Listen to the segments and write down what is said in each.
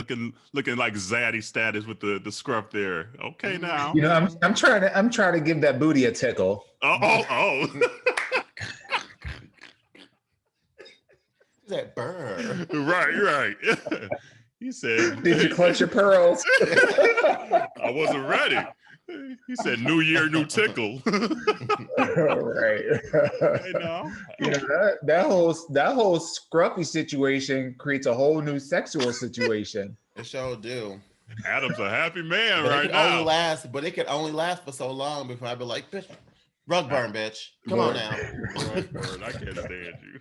looking like zaddy status with the scruff there. Okay, now. You know, I'm trying to give that booty a tickle. Oh. That burr. Right. He said, "Did you clutch your pearls?" I wasn't ready. He said, "New year, new tickle." Right. Hey, no. You know, that whole scruffy situation creates a whole new sexual situation. It sure do. Adam's a happy man But right now. It could only last for so long before I'd be like, bitch, rug burn, bitch. Come on now. Rug burn. I can't stand you.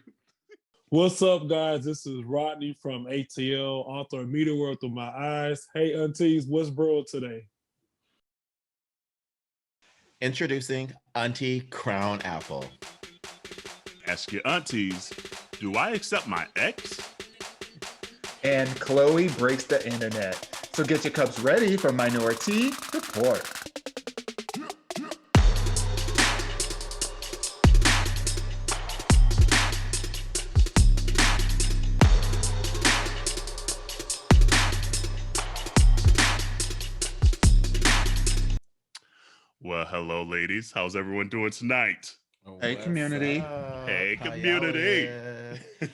What's up, guys? This is Rodney from ATL, author of Media World Through My Eyes. Hey, aunties, what's brewing today? Introducing AunTea Crown Apple. Ask Yo AunTeas, do I accept my ex? And Chloe breaks the internet. So get your cups ready for Minoritea Report. Well, hello, ladies. How's everyone doing tonight? Hey, community. Hey, community.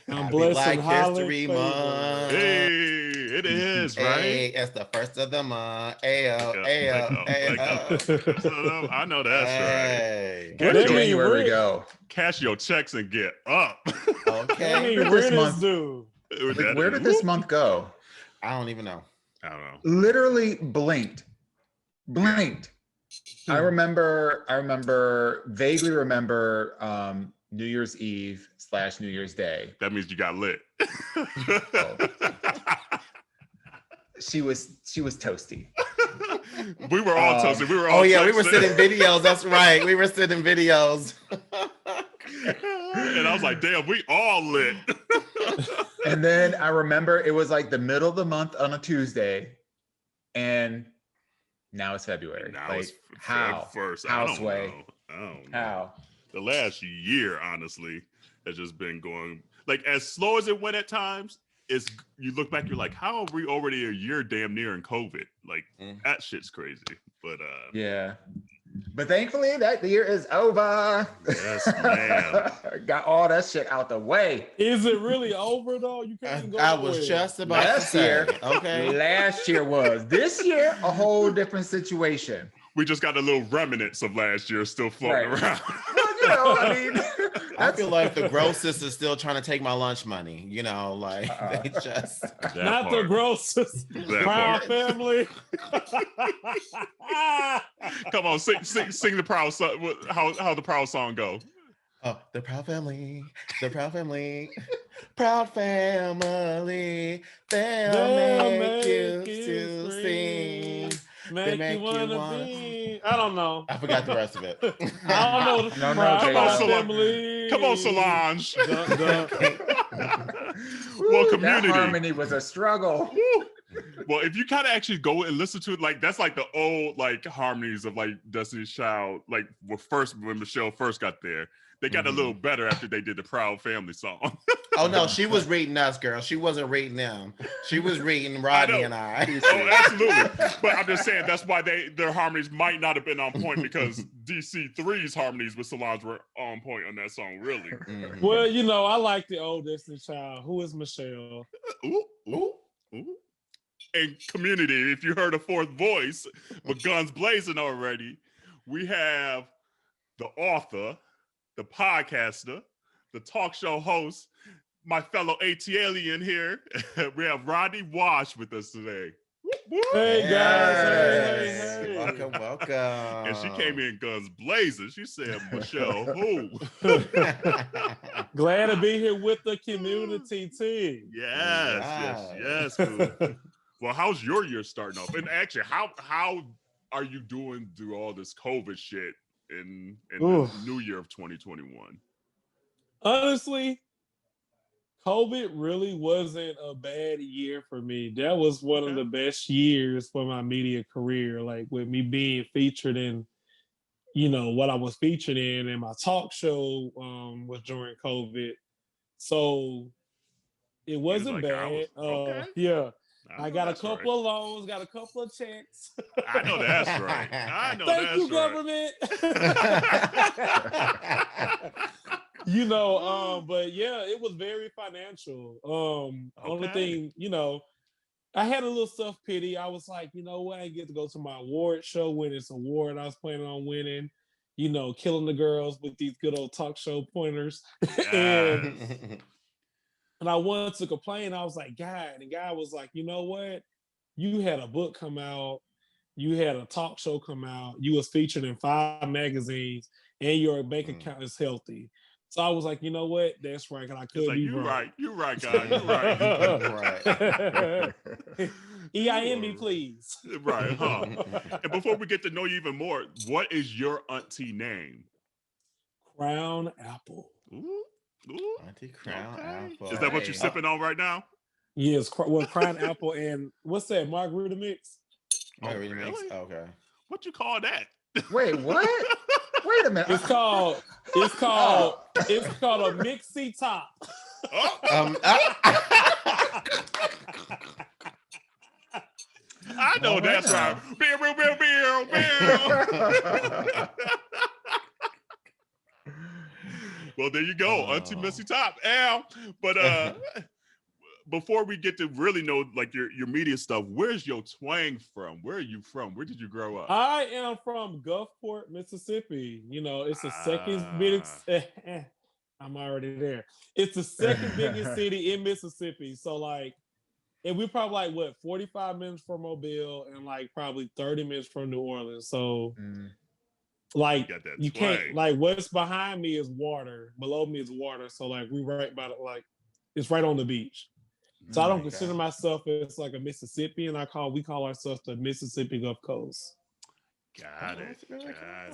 I'm blessed and Halle. History Month. Hey, it is, right? Hey, it's the first of the month. Ayo. I know that's Hey. right. Where did January go? Cash your checks and get up. Okay. Where did this month go? I don't even know. I don't know. Literally blinked. I vaguely remember New Year's Eve / New Year's Day. That means you got lit. She was toasty. We were all toasty. We were all we were sending videos. That's right. We were sending videos. And I was like, damn, we all lit. And then I remember it was like the middle of the month on a Tuesday. And now it's February. Now like, it's how? First. How, I don't Sway? know. I don't know. How? The last year, honestly, has just been going like as slow as it went at times. You look back, you're like, how are we already a year damn near in COVID? Like that shit's crazy. But yeah. But thankfully that year is over. Yes, man. Got all that shit out the way. Is it really over though? You can't go. I was just about last to say, year. Okay. Last year was. This year, a whole different situation. We just got a little remnants of last year still floating around. Well, you know, I mean, I feel like the grossest is still trying to take my lunch money. You know, like they just not the grossest. Proud family. Come on, sing the proud song. How the proud song go? Oh, the proud family, proud family, they'll make you to sing. Make you wanna be. I don't know. I forgot the rest of it. I don't know. Come on, Solange. Well, community. That harmony was a struggle. Well, if you kind of actually go and listen to it, like that's like the old like harmonies of like Destiny's Child, like when Michelle first got there. They got a little better after they did the Proud Family song. Oh no, she was reading us, girl. She wasn't reading them. She was reading Rodney and I. Oh, absolutely. But I'm just saying that's why their harmonies might not have been on point because DC3's harmonies with Solange were on point on that song, really. Well, you know, I like the old Destiny Child. Who is Michelle? Ooh. And community, if you heard a fourth voice with guns blazing already, we have the author, the podcaster, the talk show host, my fellow ATLian here. We have Rodney Wash with us today. Hey guys, hey. Welcome. And she came in guns blazing. She said, Michelle, who? Glad to be here with the community team. Yes. Well, how's your year starting off? And actually, how are you doing through all this COVID shit in the new year of 2021? Honestly, COVID really wasn't a bad year for me. That was one of the best years for my media career. Like with me being featured in, you know, what I was featured in, and my talk show was during COVID. So it wasn't bad. Yeah. I got a couple of loans, got a couple of checks. I know that's right. I know Thank that's you, right. government. But yeah, it was very financial. Only thing, I had a little self-pity. I was like, you know what? I get to go to my award show, win this award I was planning on winning, killing the girls with these good old talk show pointers. And I wanted to complain. I was like, God, and the guy was like, you know what? You had a book come out, you had a talk show come out, you was featured in 5 magazines, and your bank account is healthy. So I was like, you know what? That's right. And I could be wrong. You're right, guys. You're right. Right. EIN me, please. Right, huh? And before we get to know you even more, what is your auntie name? Crown Apple. Ooh. Auntie Crown Apple. Is that what you're sipping on right now? Yes, Crown Apple and what's that? Margarita mix? Margarita really? mix. Okay. What you call that? Wait, what? Wait a minute. It's called a mixy top. I know that's right. Beer. Well, there you go, Auntie Missy Top. But before we get to really know like your media stuff, where's your twang from? Where are you from? Where did you grow up? I am from Gulfport, Mississippi. It's the second biggest. I'm already there. It's the second biggest city in Mississippi. So and we're probably 45 minutes from Mobile and probably 30 minutes from New Orleans. So you can't what's behind me is water, below me is water. So we right by it's right on the beach. So I don't consider myself as a Mississippian. We call ourselves the Mississippi Gulf Coast. Got it.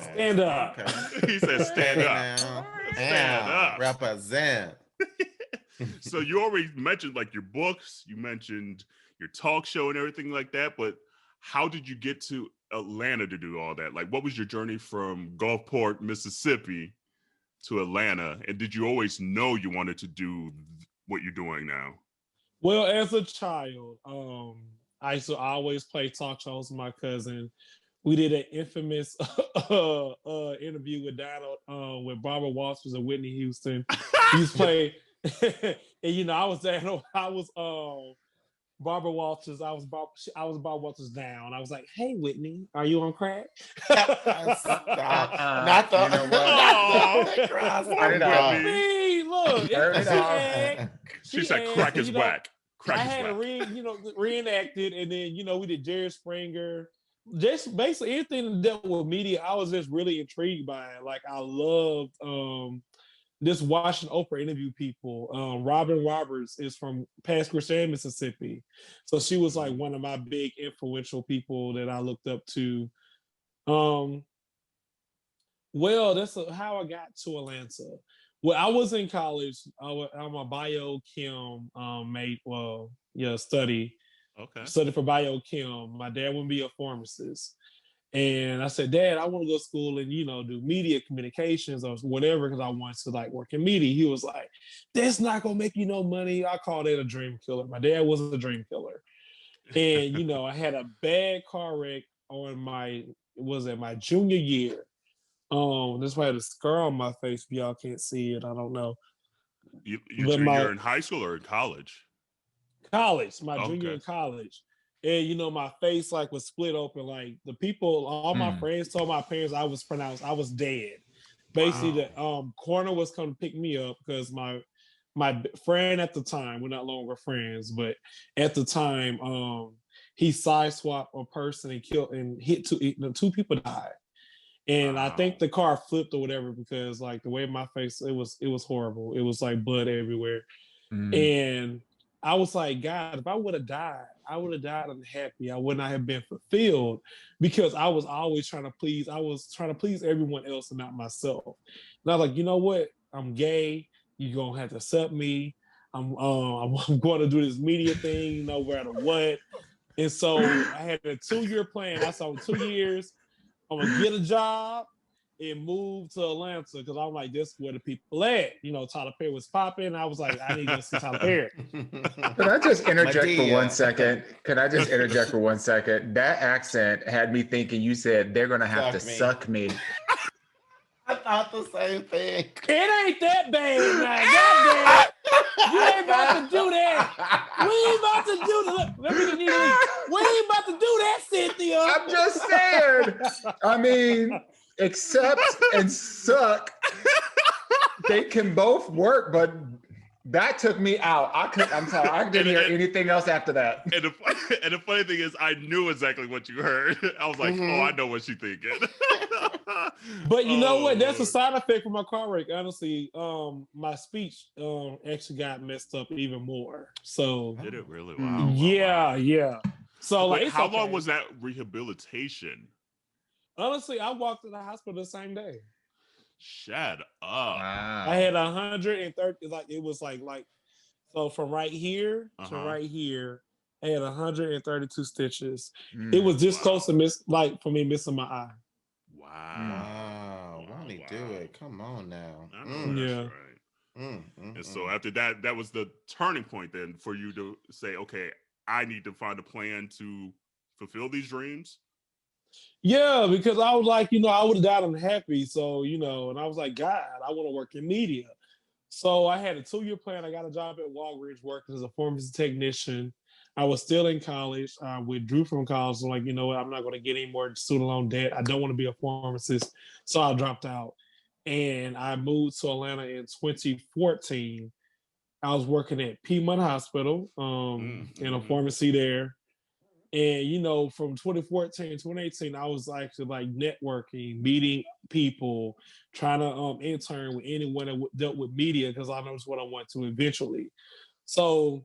Stand up. Okay. He said stand up. Stand up. Represent. So you already mentioned your books, you mentioned your talk show and everything like that, but how did you get to Atlanta to do all that? What was your journey from Gulfport, Mississippi to Atlanta? And did you always know you wanted to do what you're doing now? Well, as a child, I used to always play talk shows with my cousin. We did an infamous interview with Donald when Barbara Walsh was in Whitney Houston. He used to play, and I was there. I was Barbara Walters. I was Barbara Walters down. I was like, "Hey, Whitney, are you on crack?" Not the. You know what? Look, she said, "Crack is whack." I had reenacted, and then we did Jerry Springer. Just basically anything that dealt with media, I was just really intrigued by it. I loved just watching Oprah interview people. Robin Roberts is from Pass Christian, Mississippi. So she was one of my big influential people that I looked up to. Well, that's how I got to Atlanta. Well, I was in college. I'm a biochem study. Okay. Studied for biochem. My dad would be a pharmacist. And I said, Dad, I want to go to school and, do media communications or whatever, because I wanted to work in media. He was like, that's not going to make you no money. I call that a dream killer. My dad was a dream killer. And, I had a bad car wreck on my junior year. That's why I had a scar on my face. If y'all can't see it, I don't know. You're in high school or in college? College, my junior in college. And my face was split open. The people, all my friends told my parents I was dead. Basically, the coroner was coming to pick me up because my friend at the time, we're not longer friends, but at the time, he sideswiped a person and killed and hit two people died. And I think the car flipped or whatever because the way my face, it was horrible. It was blood everywhere. And I was like, God, if I would have died, I would have died unhappy. I would not have been fulfilled because I was always trying to please. I was trying to please everyone else and not myself. And I was like, you know what? I'm gay. You're going to have to accept me. I'm going to do this media thing, no matter what. And so I had a 2-year plan. I saw 2 years. I'm going to get a job. and moved to Atlanta because I'm like, this is where the people at. You know, Tyler Perry was popping. I was like, I need to go see Tyler Perry. Can I just interject for 1 Madea. second? Can I just interject for 1 second? That accent had me thinking you said they're gonna have to suck me. I thought the same thing. It ain't that bad, man. Goddamn. You ain't about to do that. We ain't about to do that. Let me we ain't about to do that, Cynthia. I'm just saying. I mean, accept and suck. They can both work, but that took me out. I'm sorry, I didn't hear anything else after that. And the funny thing is, I knew exactly what you heard. I was like, oh, I know what she's thinking. But you know what? That's a side effect from my car wreck. Honestly, my speech actually got messed up even more. So did it really? Wow. Yeah. So Wait, like, how long was that rehabilitation? Honestly, I walked to the hospital the same day. Shut up. Wow. I had 130. Like it was like so from right here to right here, I had 132 stitches. It was this close to missing my eye. Wow. Ronnie, do it. Come on now. I know that's right. And so after that was the turning point then for you to say, okay, I need to find a plan to fulfill these dreams. Yeah, because I was like, I would have died unhappy. So, and I was like, God, I want to work in media. So I had a 2-year plan. I got a job at Walgreens working as a pharmacy technician. I was still in college. I withdrew from college. I'm like, you know what? I'm not going to get any more student loan debt. I don't want to be a pharmacist. So I dropped out. And I moved to Atlanta in 2014. I was working at Piedmont Hospital in a pharmacy there. And, from 2014 to 2018, I was actually like networking, meeting people, trying to intern with anyone that dealt with media because I know it's what I want to eventually. So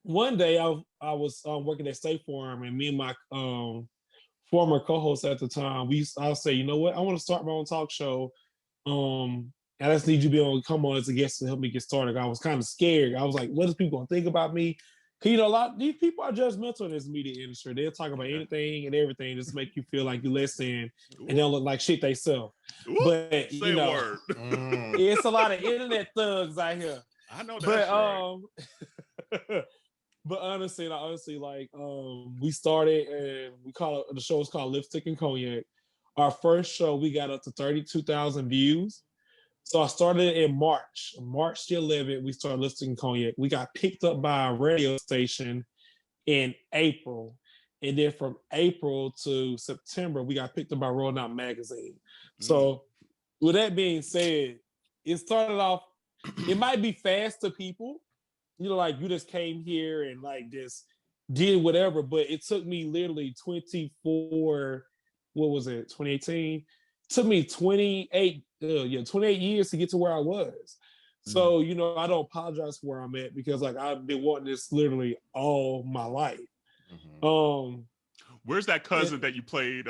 one day I was working at State Farm, and me and my former co-host at the time, I'll say, you know what? I want to start my own talk show. And I just need you to be able to come on as a guest to help me get started. I was kind of scared. I was like, what is people gonna think about me? Cause, a lot of these people are judgmental in this media industry. They'll talk about anything and everything just to make you feel like you less than, and they'll look like shit they sell. But say a word. It's a lot of internet thugs out here. I know that's right. But honestly, like we started and the show was called Lipstick and Cognac. Our first show, we got up to 32,000 views. So I started in March the 11th, we started Lipstick and Cognac. We got picked up by a radio station in April. And then from April to September, we got picked up by Rolling Out Magazine. So with that being said, it started off, it might be fast to people, like you just came here and like just did whatever, but it took me literally 2018? Took me 28 years to get to where I was. So, I don't apologize for where I'm at because like I've been wanting this literally all my life. Where's that cousin that you played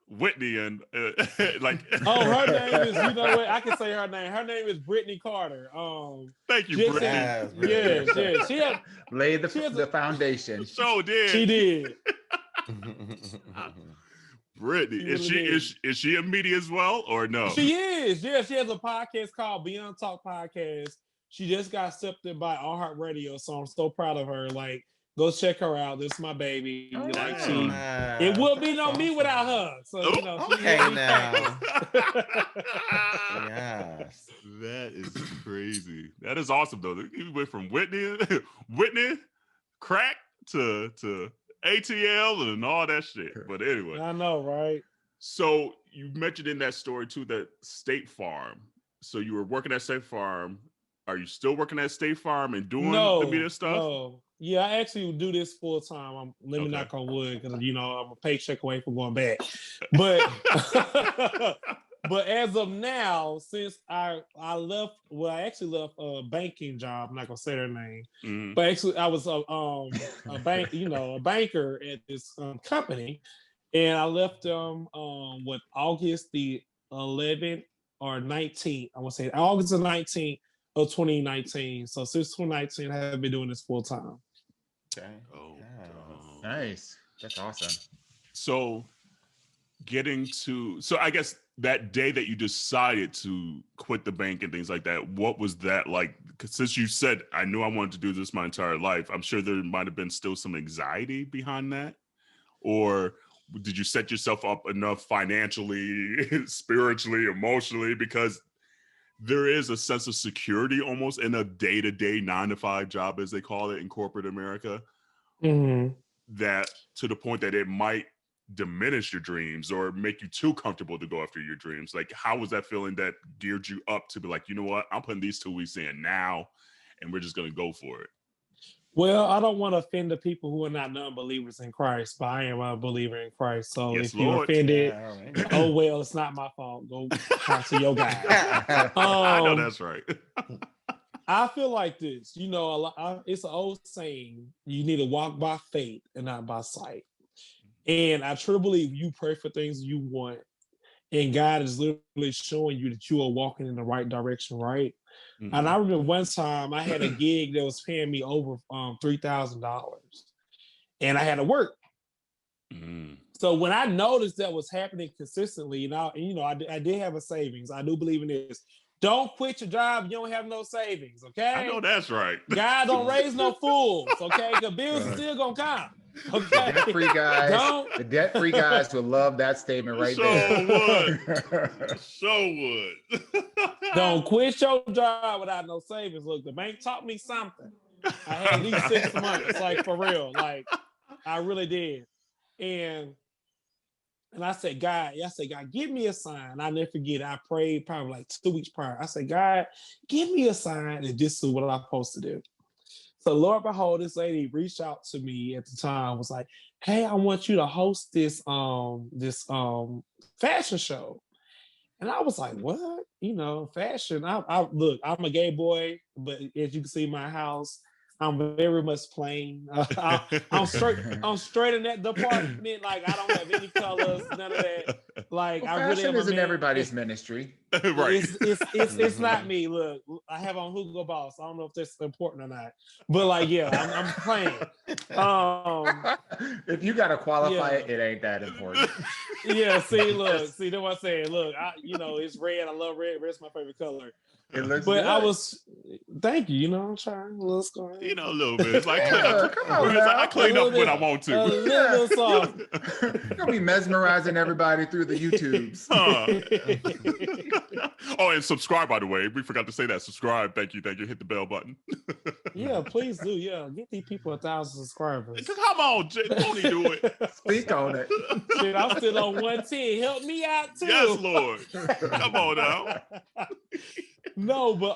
Whitney and like her name is, what? I can say her name. Her name is Brittany Carter. Thank you, Brittany. Yeah. She laid the foundation. So did. She did. Brittany, is she a media as well or no? She is. Yeah, she has a podcast called Beyond Talk Podcast. She just got accepted by iHeartRadio, so I'm so proud of her. Like, go check her out. This is my baby. It would be no me without her. So okay now. Yes, that is crazy. That is awesome though. You went from Whitney, crack to ATL and all that shit. But anyway, I know, right? So you mentioned in that story too that State Farm. So you were working at State Farm. Are you still working at State Farm and doing the media stuff? No. Yeah, I actually do this full time. Let me knock on wood because I'm a paycheck away from going back. But but as of now, since I left, I actually left a banking job. I'm not gonna say their name, but actually I was a banker at this company, and I left them August the 11th or 19th. I want to say August the 19th of 2019. So since 2019, I have been doing this full time. Okay. Nice. That's awesome. So getting to, so I guess that day that you decided to quit the bank and things like that, what was that like? 'Cause since you said, I knew I wanted to do this my entire life, I'm sure there might have been still some anxiety behind that. Or did you set yourself up enough financially, spiritually, emotionally? Because there is a sense of security almost in a day-to-day 9-to-5 job, as they call it in corporate America, that to the point that it might diminish your dreams or make you too comfortable to go after your dreams. Like, how was that feeling that geared you up to be like, you know what, I'm putting these 2 weeks in now and we're just going to go for it? Well, I don't want to offend the people who are not non-believers in Christ, but I am a believer in Christ. So Yes, if you're Lord. offended, right. oh well, it's not my fault. Go talk to your guy. I know that's right. I feel like this, you know, it's an old saying, you need to walk by faith and not by sight. And I truly believe you pray for things you want, and God is literally showing you that you are walking in the right direction, right? Mm-hmm. And I remember one time I had a gig that was paying me over $3,000, and I had to work. Mm-hmm. So when I noticed that was happening consistently, I did have a savings. I do believe in this. Don't quit your job. You don't have no savings, okay? I know that's right. God don't raise no fools, okay? The bills are still gonna come. Okay. The debt-free guys will love that statement right there. Would. Don't quit your job without no savings. Look, the bank taught me something. I had at least 6 months, like for real. Like I really did. And I said, God, give me a sign. I never forget. I prayed probably like 2 weeks prior. I said, God, give me a sign that this is what I'm supposed to do. So Lord behold, this lady reached out to me at the time, was like, hey, I want you to host this fashion show. And I was like, what? You know, fashion. I look, I'm a gay boy, but as you can see my house, I'm very much plain. I'm straight in that department. Like I don't have any colors, none of that. Like I really fashion isn't everybody's ministry, right? It's not me. Look, I have on Hugo Boss. I don't know if that's important or not, but like, yeah, I'm plain. If you gotta qualify it ain't that important. Yeah. See, look, see, that's what I'm saying. Look, it's red. I love red. Red's my favorite color. It looks but good. Thank you. I'm trying. Let's go ahead. A little bit. It's like, I clean up when I want to. A little bit soft. You're gonna be mesmerizing everybody through the YouTubes. Oh, and subscribe, by the way. We forgot to say that. Subscribe. Thank you. Hit the bell button. Yeah, please do. Yeah, get these people 1,000 subscribers. Come on, Tony, do it. Speak on it. Shit, I'm still on 110. Help me out too. Yes, Lord. Come on now. No, but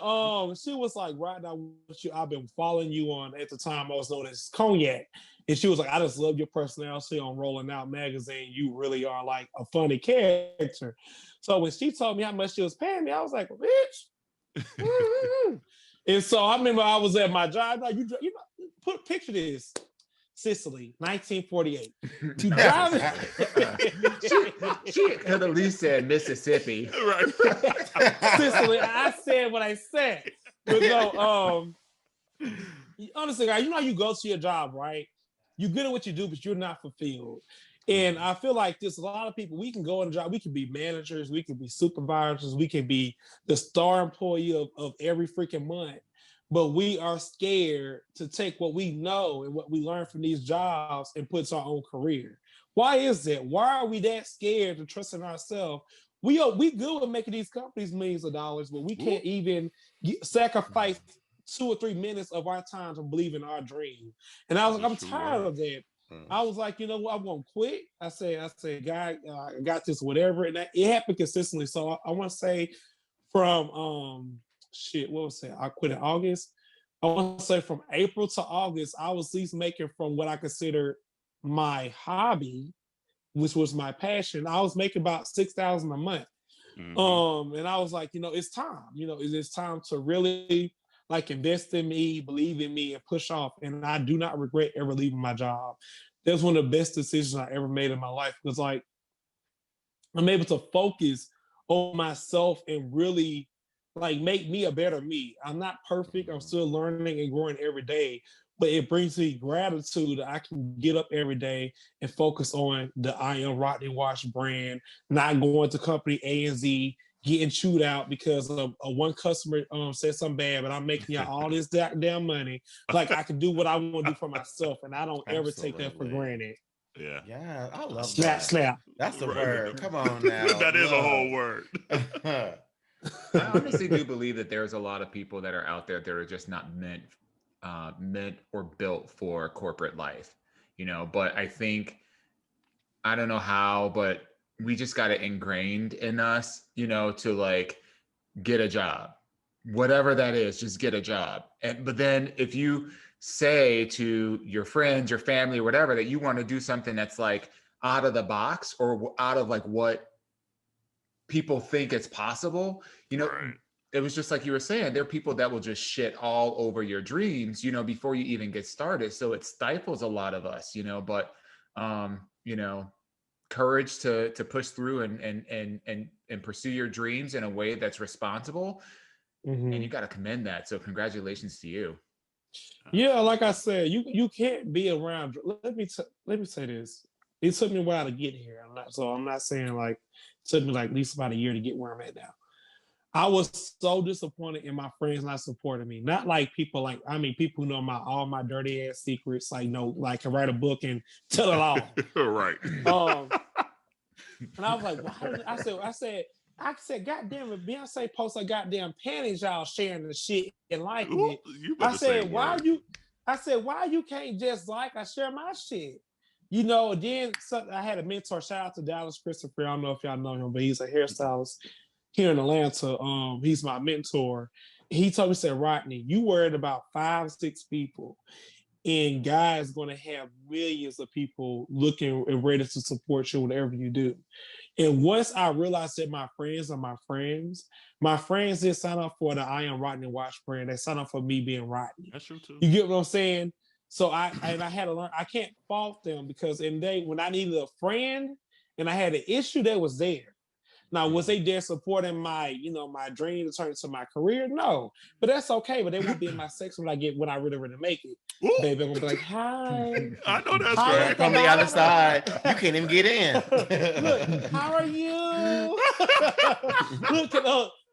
she was like, right now, I've been following you on, at the time I was known as Cognac. And she was like, I just love your personality on Rolling Out magazine. You really are like a funny character. So when she told me how much she was paying me, I was like, bitch. And so I remember I was at my job. Like, picture this. Sicily, 1948. To drive she could at least said Mississippi. Right. Sicily. I said what I said. But no, honestly, guys, you go to your job, right? You're good at what you do, but you're not fulfilled. And I feel like there's a lot of people, we can go in a job, we can be managers, we can be supervisors, we can be the star employee of every freaking month. But we are scared to take what we know and what we learn from these jobs and put to our own career. Why is that? Why are we that scared to trust in ourselves? We good with making these companies millions of dollars, but we can't even sacrifice 2 or 3 minutes of our time to believe in our dream. And I was like, I'm tired of that. I was like, you know what? I'm gonna quit. I said, God, I got this, whatever. And it happened consistently. So I want to say from what was it? I quit in August. I want to say from April to August, I was at least making from what I consider my hobby, which was my passion. I was making about $6,000 a month. Mm-hmm. And I was like, it's time. It's time to really like invest in me, believe in me, and push off. And I do not regret ever leaving my job. That's one of the best decisions I ever made in my life. Because like I'm able to focus on myself and really like make me a better me. I'm not perfect. I'm still learning and growing every day. but it brings me gratitude that I can get up every day and focus on the I Am Rodney Wash brand, not going to company A and Z, getting chewed out because of one customer said something bad, but I'm making y'all all this damn money. Like I can do what I want to do for myself, and I don't ever take that for granted. Yeah. Yeah, I love snap, that. Snap. That's the word. Come on now. That is a whole word. I honestly do believe that there's a lot of people that are out there that are just not meant or built for corporate life, but I think, I don't know how, but we just got it ingrained in us, to like get a job, whatever that is, just get a job. But then if you say to your friends, your family, or whatever, that you want to do something that's like out of the box or out of like what people think it's possible, Right. It was just like you were saying, there are people that will just shit all over your dreams, before you even get started. So it stifles a lot of us, but, courage to push through and pursue your dreams in a way that's responsible. Mm-hmm. And you got to commend that. So congratulations to you. Yeah, like I said, you can't be around. Let me say this. It took me a while to get here. I'm not saying like it took me like at least about a year to get where I'm at now. I was so disappointed in my friends not supporting me. Not like people people who know all my dirty ass secrets, like can write a book and tell it all. Right. And I was like, why? I said, goddamn it, Beyonce posts a goddamn panties, y'all sharing the shit and liking it. I said, why you can't just I share my shit? Then I had a mentor, shout out to Dallas Christopher. I don't know if y'all know him, but he's a hairstylist here in Atlanta. He's my mentor. He told me, said, Rodney, you worried about 5-6 people, and guys going to have millions of people looking and ready to support you whatever you do. And once I realized that my friends are my friends didn't sign up for the I Am Rodney Wash brand. They signed up for me being Rodney. That's true too. You get what I'm saying? So I had to learn. I can't fault them because when I needed a friend and I had an issue, they was there. Now, was they there supporting my dream to turn into my career? No, but that's okay. But they will be in my section when I really make it. Ooh. Baby, I'm gonna be like, hi. I know that's right. From the other side, you can't even get in. Look, how are you?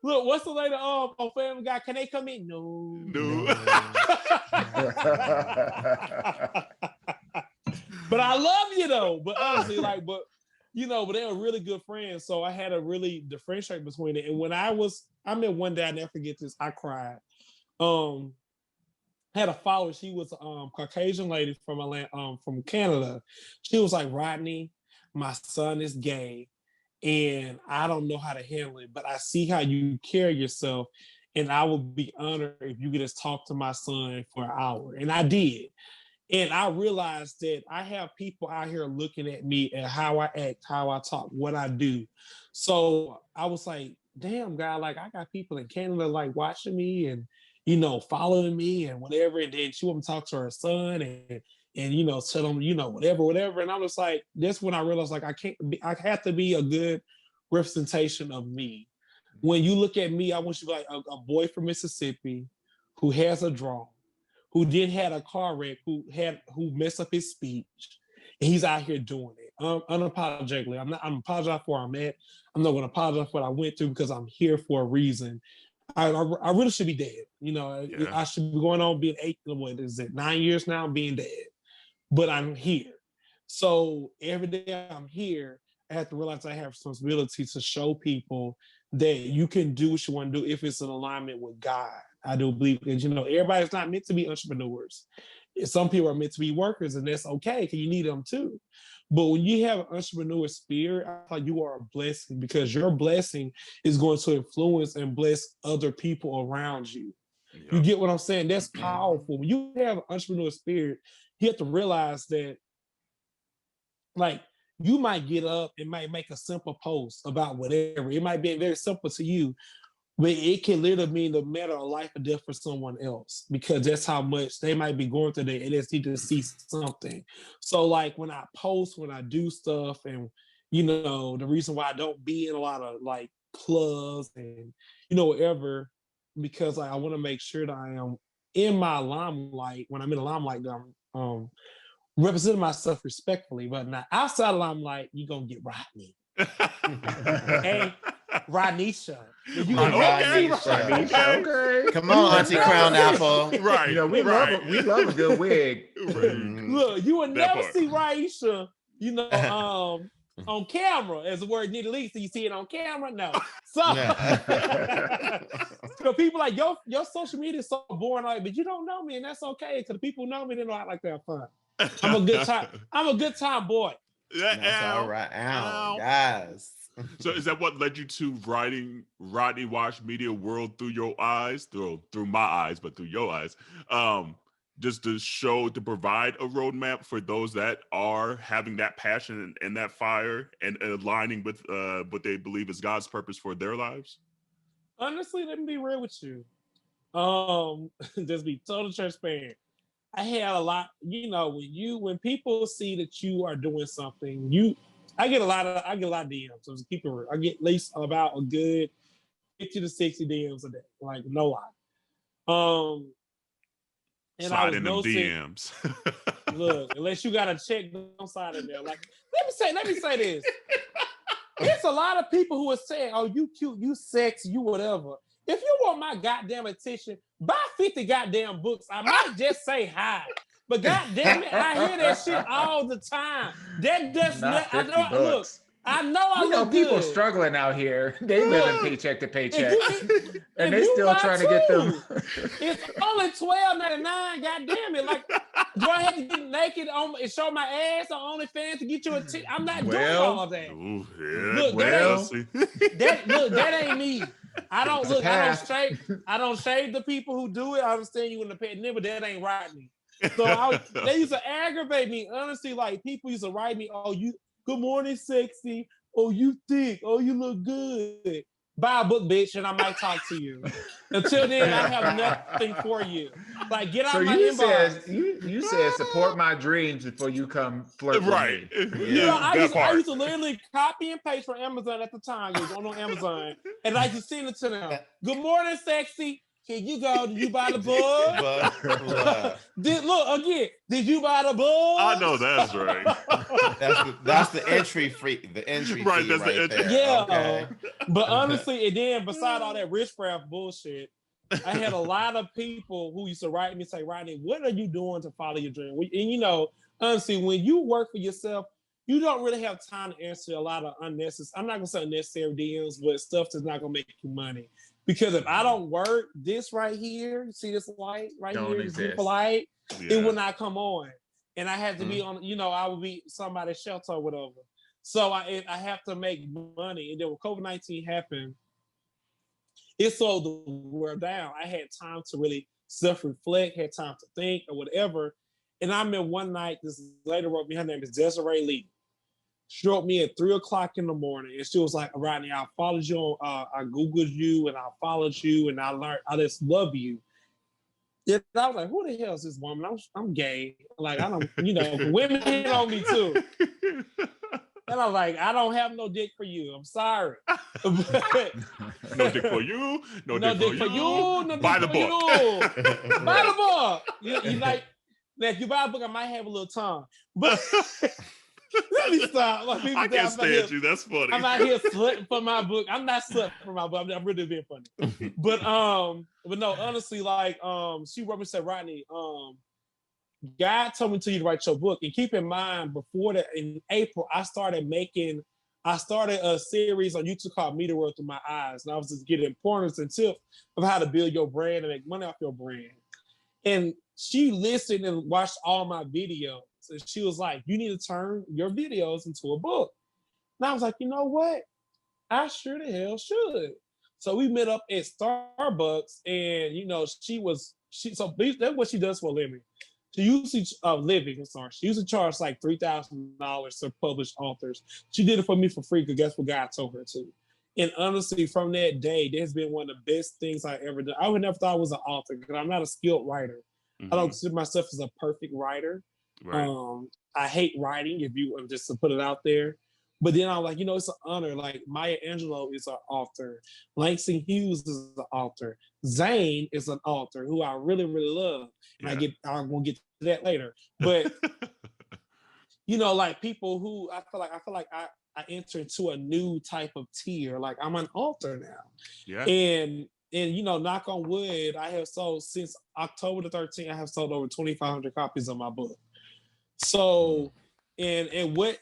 Look, what's the lady on Family Guy? Can they come in? No. But I love you though. But honestly, but they were really good friends. So I had to really differentiate between it. And when I met one day, I never forget this, I cried. Had a follower, she was a Caucasian lady from Canada. She was like, Rodney, my son is gay and I don't know how to handle it, but I see how you carry yourself and I would be honored if you could just talk to my son for an hour. And I did. And I realized that I have people out here looking at me and how I act, how I talk, what I do. So I was like, damn, God, I got people in Canada watching me and, following me and whatever. And then she want me to talk to her son and tell them, whatever. And I was like, that's when I realized I have to be a good representation of me. When you look at me, I want you to be like a boy from Mississippi who has a draw, who had a car wreck, who messed up his speech, and he's out here doing it unapologetically. I'm apologizing for where I'm at. I'm not going to apologize for what I went through because I'm here for a reason. I really should be dead. Yeah. I should be going on being 9 years now, being dead, but I'm here. So every day I'm here, I have to realize I have responsibility to show people that you can do what you want to do if it's in alignment with God. I do believe that, everybody's not meant to be entrepreneurs. Some people are meant to be workers, and that's okay because you need them too. But when you have an entrepreneur spirit, I thought you are a blessing because your blessing is going to influence and bless other people around you. Yep. You get what I'm saying? That's powerful. When you have an entrepreneur spirit, you have to realize that, you might get up and might make a simple post about whatever. It might be very simple to you, but it can literally mean the matter of life or death for someone else because that's how much they might be going through. They just need to see something. So when I post, when I do stuff, and the reason why I don't be in a lot of clubs and whatever, because I want to make sure that I am in my limelight, when I'm in the limelight, I'm representing myself respectfully, but now outside the limelight, you're gonna get Rodney. Hey, Rodnisha. You okay. Come on, Auntie Crown Apple. Right. You know, we love a good wig. Look, you will never see Raisha, you know, on camera as the word need least. So you see it on camera? No. So, so people like your social media is so boring, like, but you don't know me, and that's okay. Because the people who know me, they know I like to have fun. I'm a good time boy. That's all right. Guys. So is that what led you to writing Rodney Wash Media World through your eyes, through my eyes, but through your eyes? Just to provide a roadmap for those that are having that passion and that fire and aligning with what they believe is God's purpose for their lives? Honestly, let me be real with you. Just be total transparent. I had a lot, you know, when people see that you are doing something, I get a lot of DMs. So just keep it real. I get at least about a good 50 to 60 DMs a day. Like, no lie. And slide in them DMs. Look, unless you got a check, don't slide in there. Like, let me say this. It's a lot of people who are saying, "Oh, you cute, you sexy, you whatever." If you want my goddamn attention, buy 50 goddamn books. I might just say hi. But goddamn it, I hear that shit all the time. I know people good. struggling out here. They living paycheck to paycheck, and they still trying to get them. It's only $12.99. Goddamn it! Like, do I have to get naked and show my ass on OnlyFans to get you attention? I'm not doing all of that. Ooh, that ain't me. I don't shade the people who do it. I understand you in the pet, but that ain't Rodney. So they used to aggravate me. Honestly, like people used to write me, "Oh, you good morning, sexy. Oh, you thick. Oh, you look good. Buy a book, bitch, and I might talk to you." Until then, I have nothing for you. Like, get out my inbox. You said support my dreams before you come flirt with me. Yeah, I used to literally copy and paste from Amazon at the time. You was on Amazon, and I used to send it to them. Good morning, sexy. Here you go. Did you buy the book? Did you buy the book? I know that's right. That's the entry fee. The entry right, fee that's right the entry. there. Yeah. Okay. But honestly, and then beside all that witchcraft bullshit, I had a lot of people who used to write me say, "Rodney, what are you doing to follow your dream?" And you know, honestly, when you work for yourself, you don't really have time to answer a lot of unnecessary, I'm not gonna say unnecessary DMs, but stuff that's not gonna make you money. Because if I don't work, this right here, you see this light right here, this beautiful light, it will not come on. And I have to be on, you know, I would be somebody's shelter or whatever. So I have to make money. And then when COVID-19 happened, it slowed the world down. I had time to really self-reflect, had time to think or whatever. And I remember one night, this lady wrote me, her name is Desiree Lee. She wrote me at 3:00 in the morning, and she was like, "Rodney, I followed you on, I Googled you, and I followed you, and I learned, I just love you." And I was like, "Who the hell is this woman? I'm gay. Like, I don't, you know, women hit on me too." And I was like, "I don't have no dick for you. I'm sorry." No dick for you. No dick for you. No Buy the book. Buy the book. You like, now if you buy a book, I might have a little tongue, but. Let me stop. Like, I can't stand you. That's funny. I'm out here slutting for my book. I'm not slutting for my book. I'm really being funny. But no, honestly, like she wrote me and said, "Rodney, God told me to you to write your book." And keep in mind, before that, in April, I started a series on YouTube called Media World Through My Eyes. And I was just getting pointers and tips of how to build your brand and make money off your brand. And she listened and watched all my videos. So she was like, "You need to turn your videos into a book." And I was like, "You know what? I sure the hell should." So we met up at Starbucks, and you know, so that's what she does for a living. She usually She used to charge like $3,000 to publish authors. She did it for me for free because that's what God told her to. And honestly, from that day, that's been one of the best things I ever done. I would never thought I was an author because I'm not a skilled writer. I don't consider myself as a perfect writer. Right. I hate writing, if you just to put it out there. But then I'm like, it's an honor. Like Maya Angelou is an author. Langston Hughes is an author. Zane is an author who I really, really love. And I'm gonna get to that later. But like people who I feel like I enter into a new type of tier. Like I'm an author now. Yeah. And knock on wood, I have sold since October the 13th, I have sold over 2,500 copies of my book. So and what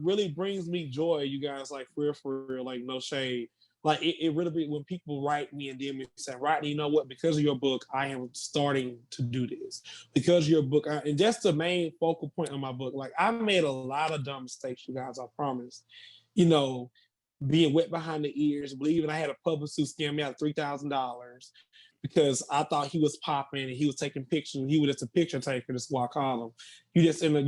really brings me joy, you guys, like for real, like no shade. Like it really be when people write me and DM me say, Rodney, you know what? Because of your book, I am starting to do this. Because of your book, and that's the main focal point of my book. Like I made a lot of dumb mistakes, you guys, I promise. Being wet behind the ears, believing I had a publicist scam me out of $3,000 because I thought he was popping and he was taking pictures. He was just a picture taker. That's what I call him. You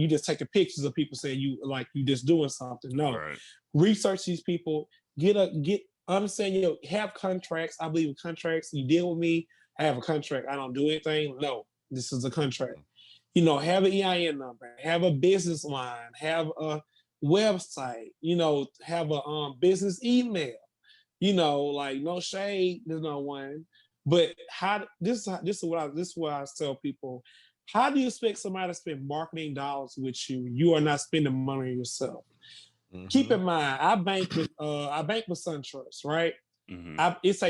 just taking pictures of people saying you just doing something. No, right. Research these people. Understand. Have contracts. I believe in contracts. You deal with me. I have a contract. I don't do anything. No, this is a contract. Have an EIN number. Have a business line. Have a website. Have a business email. Like no shade. There's no one. But this is what I tell people. How do you expect somebody to spend marketing dollars with you? You are not spending money on yourself. Mm-hmm. Keep in mind, I bank with SunTrust, right? Mm-hmm. It's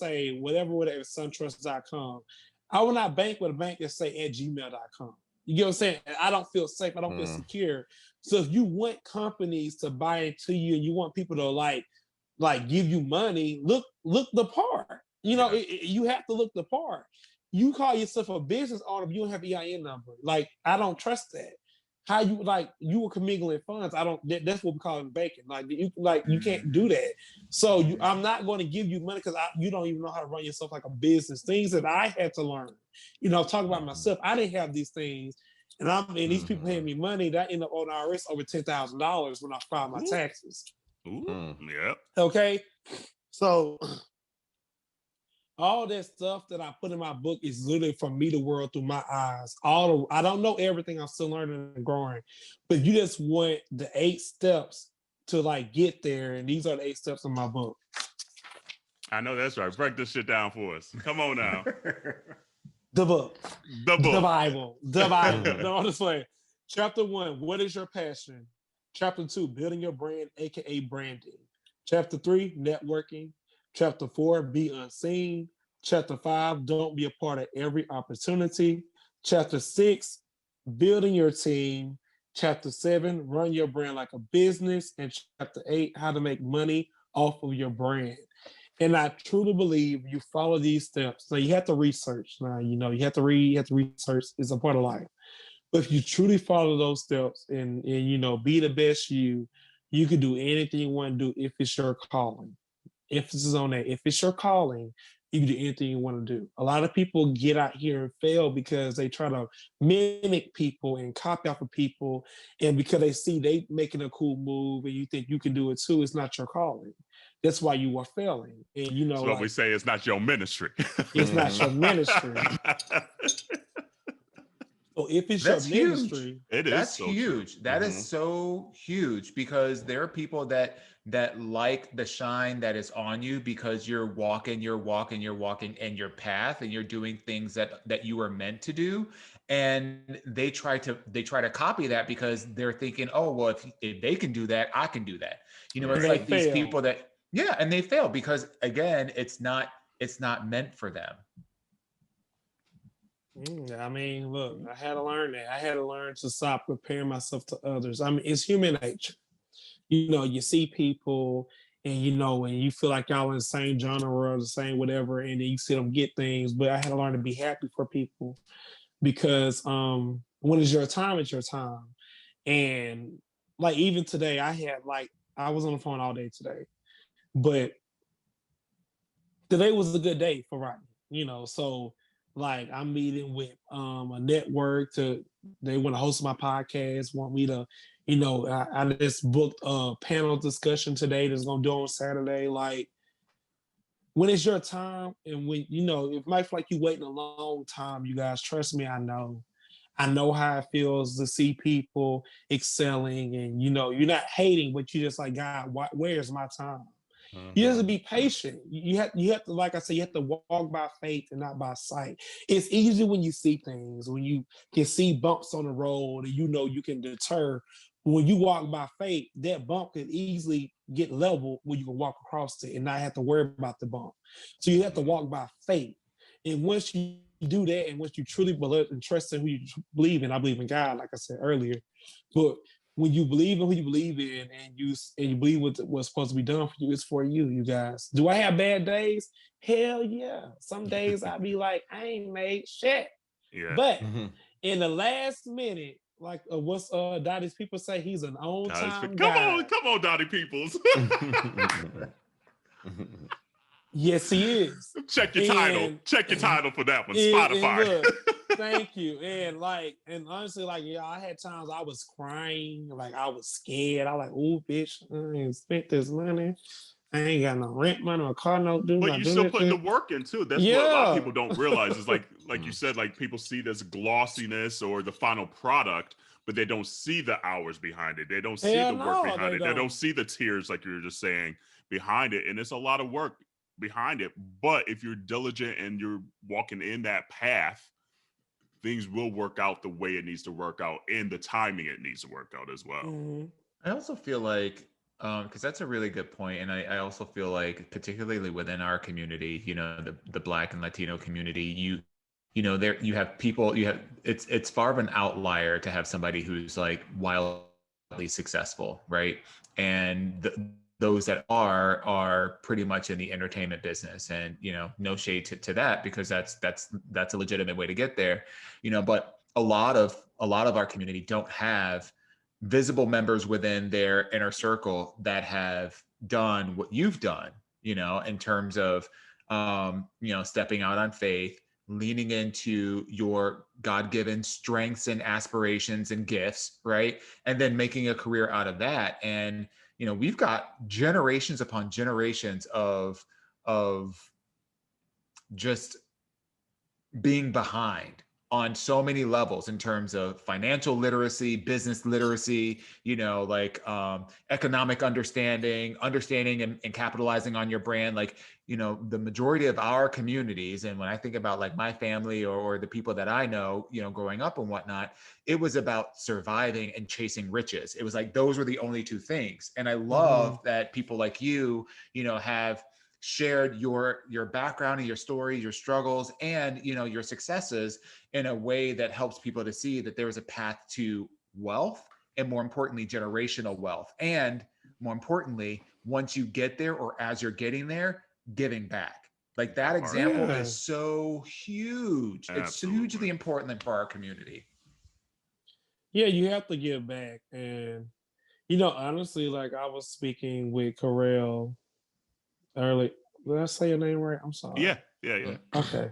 a whatever SunTrust.com. I will not bank with a bank that say at gmail.com. You get what I'm saying? I don't feel safe. I don't feel secure. So if you want companies to buy into you and you want people to like give you money, look the part. You have to look the part. You call yourself a business owner, but you don't have an EIN number. Like, I don't trust that. How you were commingling funds? That's what we call it in banking. You can't do that. So I'm not going to give you money because you don't even know how to run yourself like a business. Things that I had to learn. Talk about myself. I didn't have these things, and these people paying me money. That ended up on IRS over $10,000 when I filed my taxes. Yep. Okay, so all that stuff that I put in my book is literally from me, the world, through my eyes. I don't know everything. I'm still learning and growing, but you just want the 8 steps to get there, and these are the 8 steps in my book. I know that's right. Break this shit down for us. Come on now. The book. The Bible. No, I'm just saying. Chapter 1, what is your passion? Chapter 2, building your brand, aka branding. Chapter 3, networking. Chapter 4, be unseen. Chapter 5, don't be a part of every opportunity. Chapter 6, building your team. Chapter 7, run your brand like a business. And chapter 8, how to make money off of your brand. And I truly believe you follow these steps. Now you have to research. Now, you have to read, you have to research. It's a part of life. But if you truly follow those steps and be the best you can do anything you want to do if it's your calling. Emphasis on that. If it's your calling, you can do anything you want to do. A lot of people get out here and fail because they try to mimic people and copy off of people, and because they see they making a cool move and you think you can do it too, it's not your calling. That's why you are failing. And that's what we say, it's not your ministry. It's not your ministry. So if it's your ministry, that's huge. That is so huge, because there are people that like the shine that is on you because you're walking in your path and you're doing things that you were meant to do, and they try to copy that because they're thinking, oh well, if they can do that, I can do that. It's like these people that and they fail because again, it's not meant for them. I mean, look, I had to learn that. I had to learn to stop comparing myself to others. I mean, it's human nature. You see people and, and you feel like y'all in the same genre or the same whatever, and then you see them get things. But I had to learn to be happy for people because when it's your time, it's your time. And even today, I was on the phone all day today, but today was a good day for Rodney, so I'm meeting with a network they want to host my podcast, want me to, I just booked a panel discussion today that's going to do on Saturday. When it's your time and when, it might feel like you're waiting a long time, you guys, trust me, I know. I know how it feels to see people excelling, and you know, you're not hating, but you just like, God, where's my time? You have to be patient. You have to, like I said, you have to walk by faith and not by sight. It's easy when you see things, when you can see bumps on the road, and you know you can deter. When you walk by faith, that bump can easily get leveled where you can walk across it and not have to worry about the bump. So you have to walk by faith. And once you do that, and once you truly believe and trust in who you believe in, I believe in God, like I said earlier. But when you believe in who you believe in, and you believe what's supposed to be done for you, it's for you, you guys. Do I have bad days? Hell yeah. Some days I be like, I ain't made shit. Yeah. But in the last minute, like what's Dottie's people say, he's an on-time guy. Come on, Dottie Peoples. Yes, he is. Check your title. Check your title for that one. Spotify. And look, thank you. And honestly, like, yeah, I had times I was crying, like I was scared. I like, oh, bitch, I ain't spent this money. I ain't got no rent money or car note due. But you still putting the work in too. That's what a lot of people don't realize. Is like you said, like people see this glossiness or the final product, but they don't see the hours behind it. They don't see the work behind it. They don't see the tears, like you were just saying, behind it. And it's a lot of work behind it. But if you're diligent and you're walking in that path, things will work out the way it needs to work out, and the timing it needs to work out as well. Mm-hmm. I also feel like, because that's a really good point, and I also feel like, particularly within our community, you know, the Black and Latino community, you know, there you have people, it's far of an outlier to have somebody who's like wildly successful, right? And those that are pretty much in the entertainment business, and you know, no shade to that, because that's a legitimate way to get there, you know. But a lot of our community don't have visible members within their inner circle that have done what you've done, you know, in terms of you know, stepping out on faith, leaning into your God-given strengths and aspirations and gifts, right? And then making a career out of that. And you know, we've got generations upon generations of just being behind on so many levels in terms of financial literacy, business literacy, you know, like economic understanding and capitalizing on your brand. Like, you know, the majority of our communities, and when I think about like my family or the people that I know, you know, growing up and whatnot, it was about surviving and chasing riches. It was like, those were the only two things. And I love that people like you know, have shared your background and your story, your struggles, and, you know, your successes in a way that helps people to see that there is a path to wealth, and more importantly, generational wealth. And more importantly, once you get there, or as you're getting there, giving back. Like that example is so huge. Absolutely. It's hugely important for our community. Yeah, you have to give back. And, you know, honestly, like I was speaking with Carell early. Did I say your name right? I'm sorry. Yeah. Okay.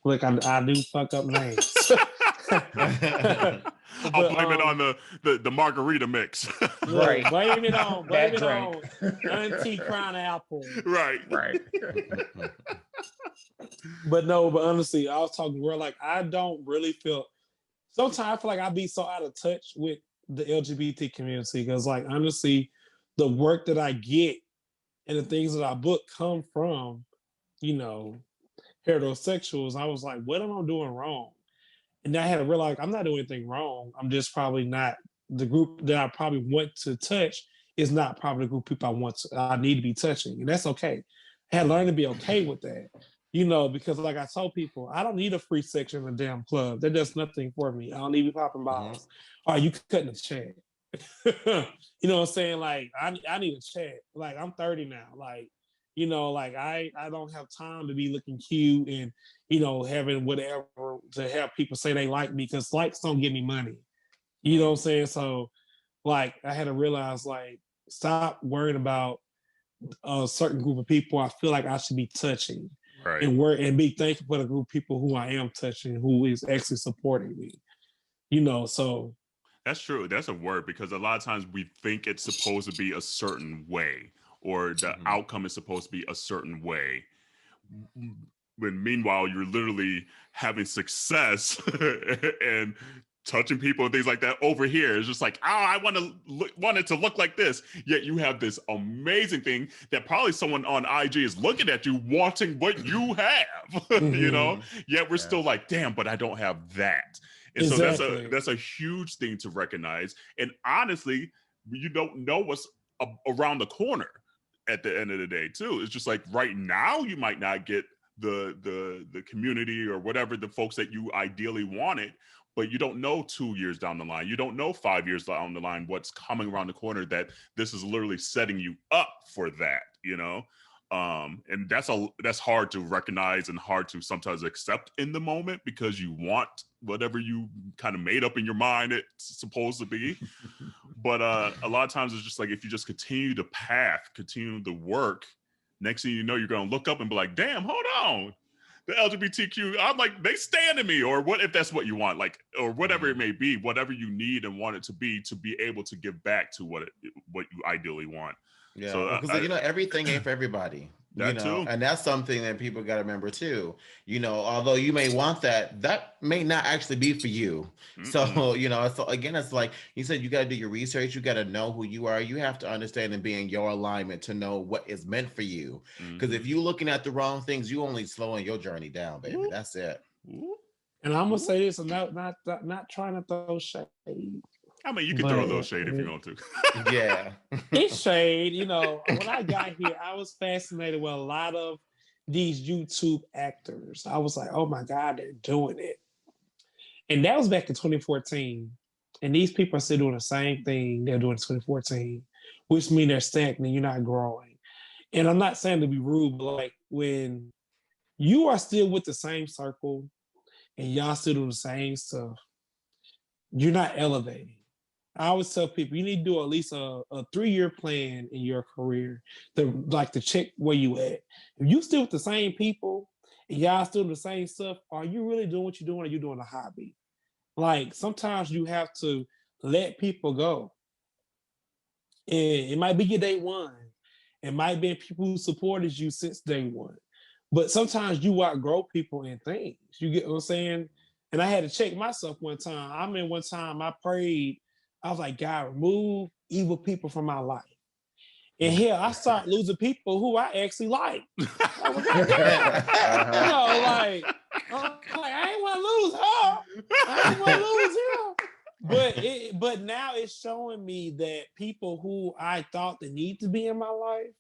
Look, I do fuck up names. I'll blame it on the margarita mix. Right. Blame it on RodneyWash Crown Apple. Right. But honestly, I was talking where like I don't really feel. Sometimes I feel like I be so out of touch with the LGBT community, because like honestly, the work that I get and the things that I book come from, you know, heterosexuals. I was like, what am I doing wrong? And I had to realize I'm not doing anything wrong. I'm just probably not, the group that I probably want to touch is not probably the group of people I need to be touching. And that's okay. I had to learn to be okay with that. You know, because like I told people, I don't need a free section in a damn club. That does nothing for me. I don't need to be popping bottles. All right, you cutting the check. You know what I'm saying? Like, I need a check. Like, I'm 30 now. Like, you know, like I don't have time to be looking cute and, you know, having whatever to have people say they like me, because likes don't give me money. You know what I'm saying? So, like, I had to realize, like, stop worrying about a certain group of people I feel like I should be touching. Right. And be thankful for the group of people who I am touching, who is actually supporting me. You know, so. That's true. That's a word, because a lot of times we think it's supposed to be a certain way, or the outcome is supposed to be a certain way. When meanwhile, you're literally having success and touching people and things like that. Over here, it's just like, oh, I want it to look like this. Yet you have this amazing thing that probably someone on IG is looking at you, wanting what you have, you know. Yet we're still like, damn, but I don't have that. And so that's a huge thing to recognize. And honestly, you don't know what's around the corner at the end of the day too. It's just like right now you might not get the community or whatever, the folks that you ideally wanted, but you don't know 2 years down the line, you don't know 5 years down the line what's coming around the corner, that this is literally setting you up for that, you know. And that's hard to recognize and hard to sometimes accept in the moment, because you want whatever you kind of made up in your mind it's supposed to be. But a lot of times it's just like, if you just continue the path, continue the work, next thing you know, you're going to look up and be like, damn, hold on. The LGBTQ, I'm like, they stand in me, or what if that's what you want, like, or whatever it may be, whatever you need and want it to be able to give back to what you ideally want. Yeah, so, because you know, everything ain't for everybody. That you know, too. And that's something that people got to remember too. You know, although you may want that may not actually be for you. So, you know, so again, it's like you said, you got to do your research. You got to know who you are. You have to understand and be in your alignment to know what is meant for you. Because if you're looking at the wrong things, you only slowing your journey down, baby. That's it. And I'm gonna say this, I'm not trying to throw shade. I mean, you can throw a little shade if you want to. Yeah. It's shade. You know, when I got here, I was fascinated with a lot of these YouTube actors. I was like, oh my God, they're doing it. And that was back in 2014. And these people are still doing the same thing they're doing in 2014, which means they're stagnant, you're not growing. And I'm not saying to be rude, but like when you are still with the same circle and y'all still doing the same stuff, you're not elevating. I always tell people you need to do at least a 3-year plan in your career to check where you at. If you still with the same people and y'all still doing the same stuff, are you really doing what you're doing, or are you doing a hobby? Like sometimes you have to let people go. And it might be your day one. It might be people who supported you since day one. But sometimes you outgrow people and things. You get what I'm saying? And I had to check myself one time. I mean, one time I prayed, I was like, God, remove evil people from my life. And here I start losing people who I actually like. I was like, you know, like, I ain't want to lose her. I ain't want to lose him. But now it's showing me that people who I thought that need to be in my life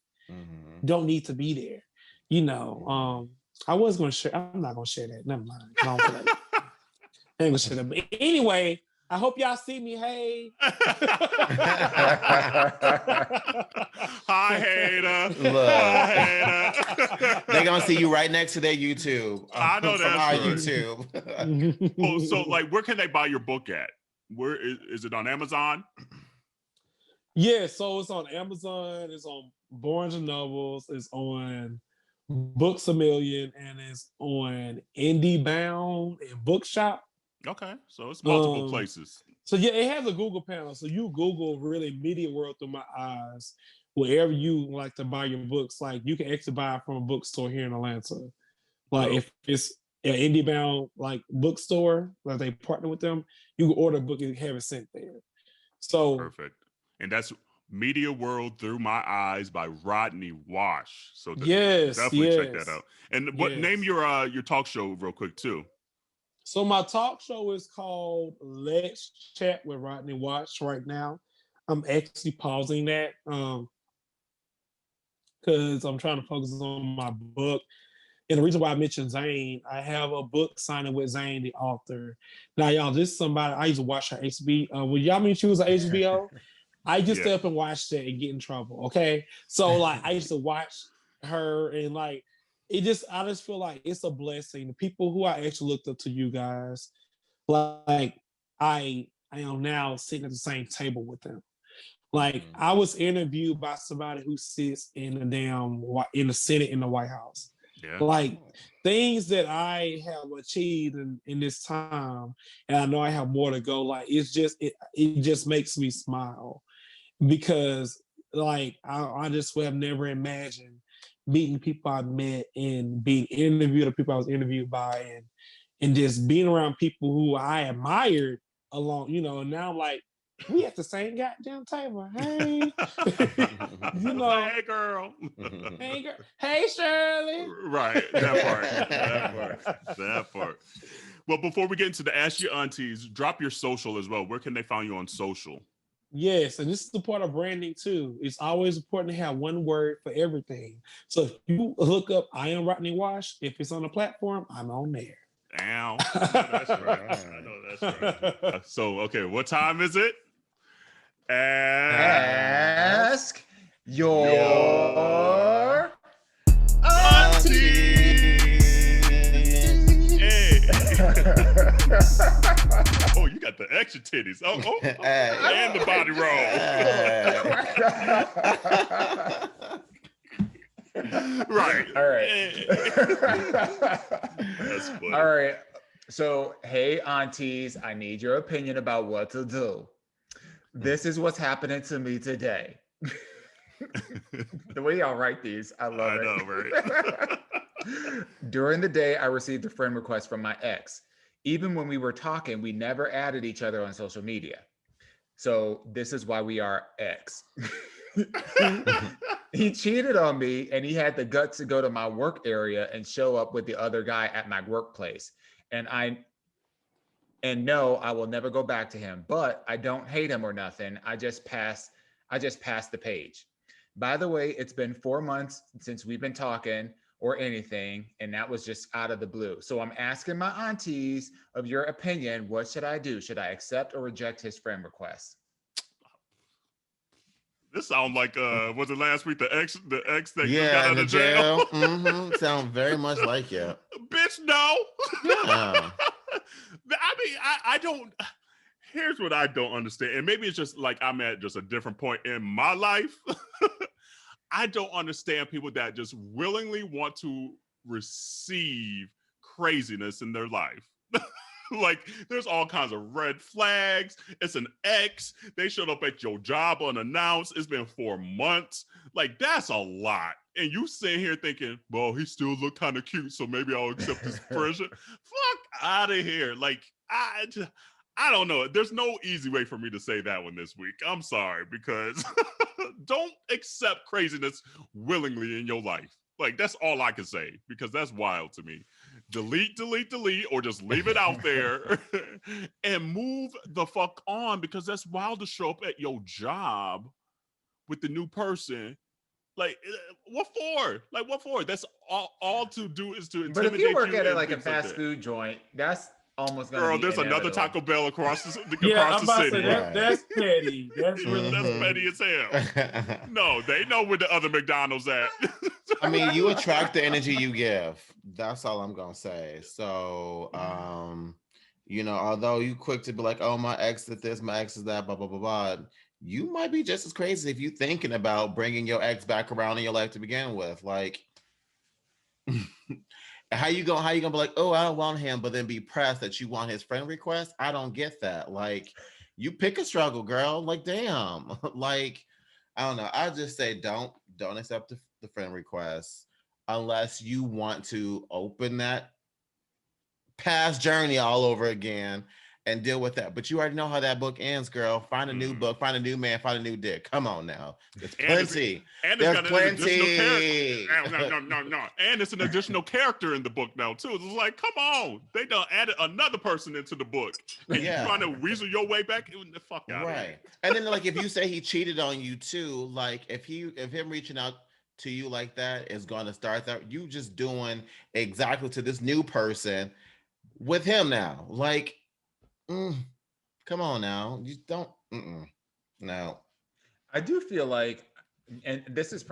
don't need to be there. You know, I was going to share. I'm not going to share that. Never mind. I ain't going to share that. But anyway, I hope y'all see me. Hey. Hi, hater. Look. Hi, hater. They're going to see you right next to their YouTube. I know from that's our right. YouTube. Oh, so like, where can they buy your book at? Where is it on Amazon? Yeah, so it's on Amazon, it's on Barnes and Nobles, it's on Books A Million, and it's on IndieBound and Bookshop. Okay, so it's multiple places. So yeah, it has a Google panel. So you Google really Media World Through My Eyes, wherever you like to buy your books. Like you can actually buy it from a bookstore here in Atlanta. Like if it's an IndieBound like bookstore, like they partner with them, you can order a book and have it sent there. So perfect. And that's Media World Through My Eyes by Rodney Wash. So definitely check that out. And what name your talk show real quick too? So my talk show is called Let's Chat with Rodney Wash right now. I'm actually pausing that because I'm trying to focus on my book. And the reason why I mentioned Zane, I have a book signing with Zane, the author. Now, y'all, this is somebody I used to watch her HBO. When y'all mean she was on HBO, I just stay up and watch that and get in trouble. Okay. So like I used to watch her and like I just feel like it's a blessing. The people who I actually looked up to, you guys, like I am now sitting at the same table with them. Like I was interviewed by somebody who sits in the Senate in the White House. Yeah. Like things that I have achieved in this time, and I know I have more to go. Like it just makes me smile because like I just would have never imagined meeting people I met and being interviewed, or people I was interviewed by, and just being around people who I admired along, you know, and now I'm like, we at the same goddamn table. Hey, you know, hey girl, hey girl, hey Shirley. Right, that part. Well, before we get into the Ask Yo Aunties, drop your social as well. Where can they find you on social? Yes, and this is the part of branding too. It's always important to have one word for everything. So if you look up I am Rodney Wash, if it's on a platform, I'm on there. Damn. That's right. I know that's right. So, okay, what time is it? Ask your auntie. Hey. Oh, you got the extra titties. Oh, and the body roll. Right. All right. Hey. That's funny. All right. So, hey, aunties, I need your opinion about what to do. This is what's happening to me today. The way y'all write these, I love it. I know, right? During the day, I received a friend request from my ex. Even when we were talking, we never added each other on social media. So this is why we are ex. He cheated on me and he had the guts to go to my work area and show up with the other guy at my workplace. And no, I will never go back to him, but I don't hate him or nothing. I just passed the page. By the way, it's been 4 months since we've been talking or anything, and that was just out of the blue. So I'm asking my aunties of your opinion. What should I do? Should I accept or reject his friend request? This sounds like was it last week the ex that just got Yeah, out in the of jail? Sound very much like you. Bitch, no. Yeah. I mean, I don't. Here's what I don't understand, and maybe it's just like I'm at just a different point in my life. I don't understand people that just willingly want to receive craziness in their life. Like, there's all kinds of red flags. It's an ex. They showed up at your job unannounced. It's been 4 months. Like, that's a lot. And you sitting here thinking, well, he still look kind of cute, so maybe I'll accept his friendship. Fuck out of here. Like, I don't know. There's no easy way for me to say that one this week. I'm sorry, because don't accept craziness willingly in your life. Like, that's all I can say, because that's wild to me. Delete, or just leave it out there and move the fuck on, because that's wild to show up at your job with the new person. Like, what for? Like, what for? That's all to do is to intimidate you. But if you work at it like a things fast food joint, that's almost gonna girl, be there's inevitable. another Taco Bell across the I'm city. about to say, that's petty. That's really That's petty as hell. No, they know where the other McDonald's at. I mean, you attract the energy you give. That's all I'm gonna say. So, you know, although you quick to be like, oh, my ex did this, my ex is that, blah blah blah blah, you might be just as crazy if you thinking about bringing your ex back around in your life to begin with. Like, how you gonna be like, oh, I don't want him, but then be pressed that you want his friend request? I don't get that. Like, you pick a struggle, girl. Like, damn. Like, I don't know. I just say don't accept the friend request unless you want to open that past journey all over again and deal with that. But you already know how that book ends, girl. Find a new book, find a new man, find a new dick. Come on now. There's plenty. There's plenty. No. And it's an additional character in the book now, too. It's like, come on. They done added another person into the book. And you trying to weasel your way back? The fuck out of here. And then, like, if you say he cheated on you, too, like, if him reaching out to you like that is going to start that, you just doing exactly to this new person with him now. Like, come on now. You don't. No. I do feel like, and this is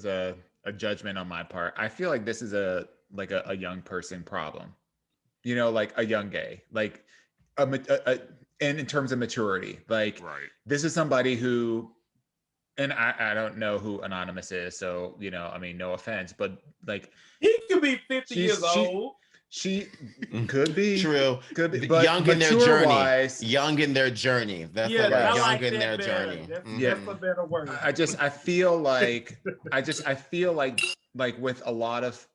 a judgment on my part. I feel like this is a young person problem. You know, like a young gay, like in terms of maturity. Like, this is somebody who, and I don't know who Anonymous is, so, you know, I mean, no offense, but like, he could be 50 years old. She could be true, could be, but young in their journey. Wise, young in their journey. That's young like in their better. journey. That's a better word. I feel like with a lot of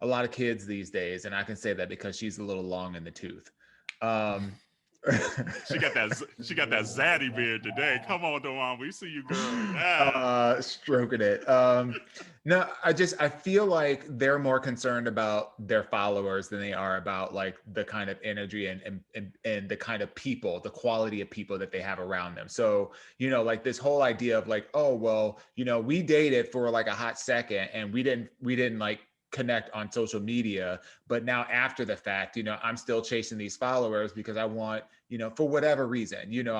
a lot of kids these days, and I can say that because she's a little long in the tooth. She got that zaddy beard today. Come on, Dewan, we see you, girl. Stroking it. No, I feel like they're more concerned about their followers than they are about like the kind of energy and the kind of people, the quality of people that they have around them. So, you know, like this whole idea of like, oh, well, you know, we dated for like a hot second and we didn't like connect on social media, but now after the fact, you know, I'm still chasing these followers because I want, you know, for whatever reason, you know,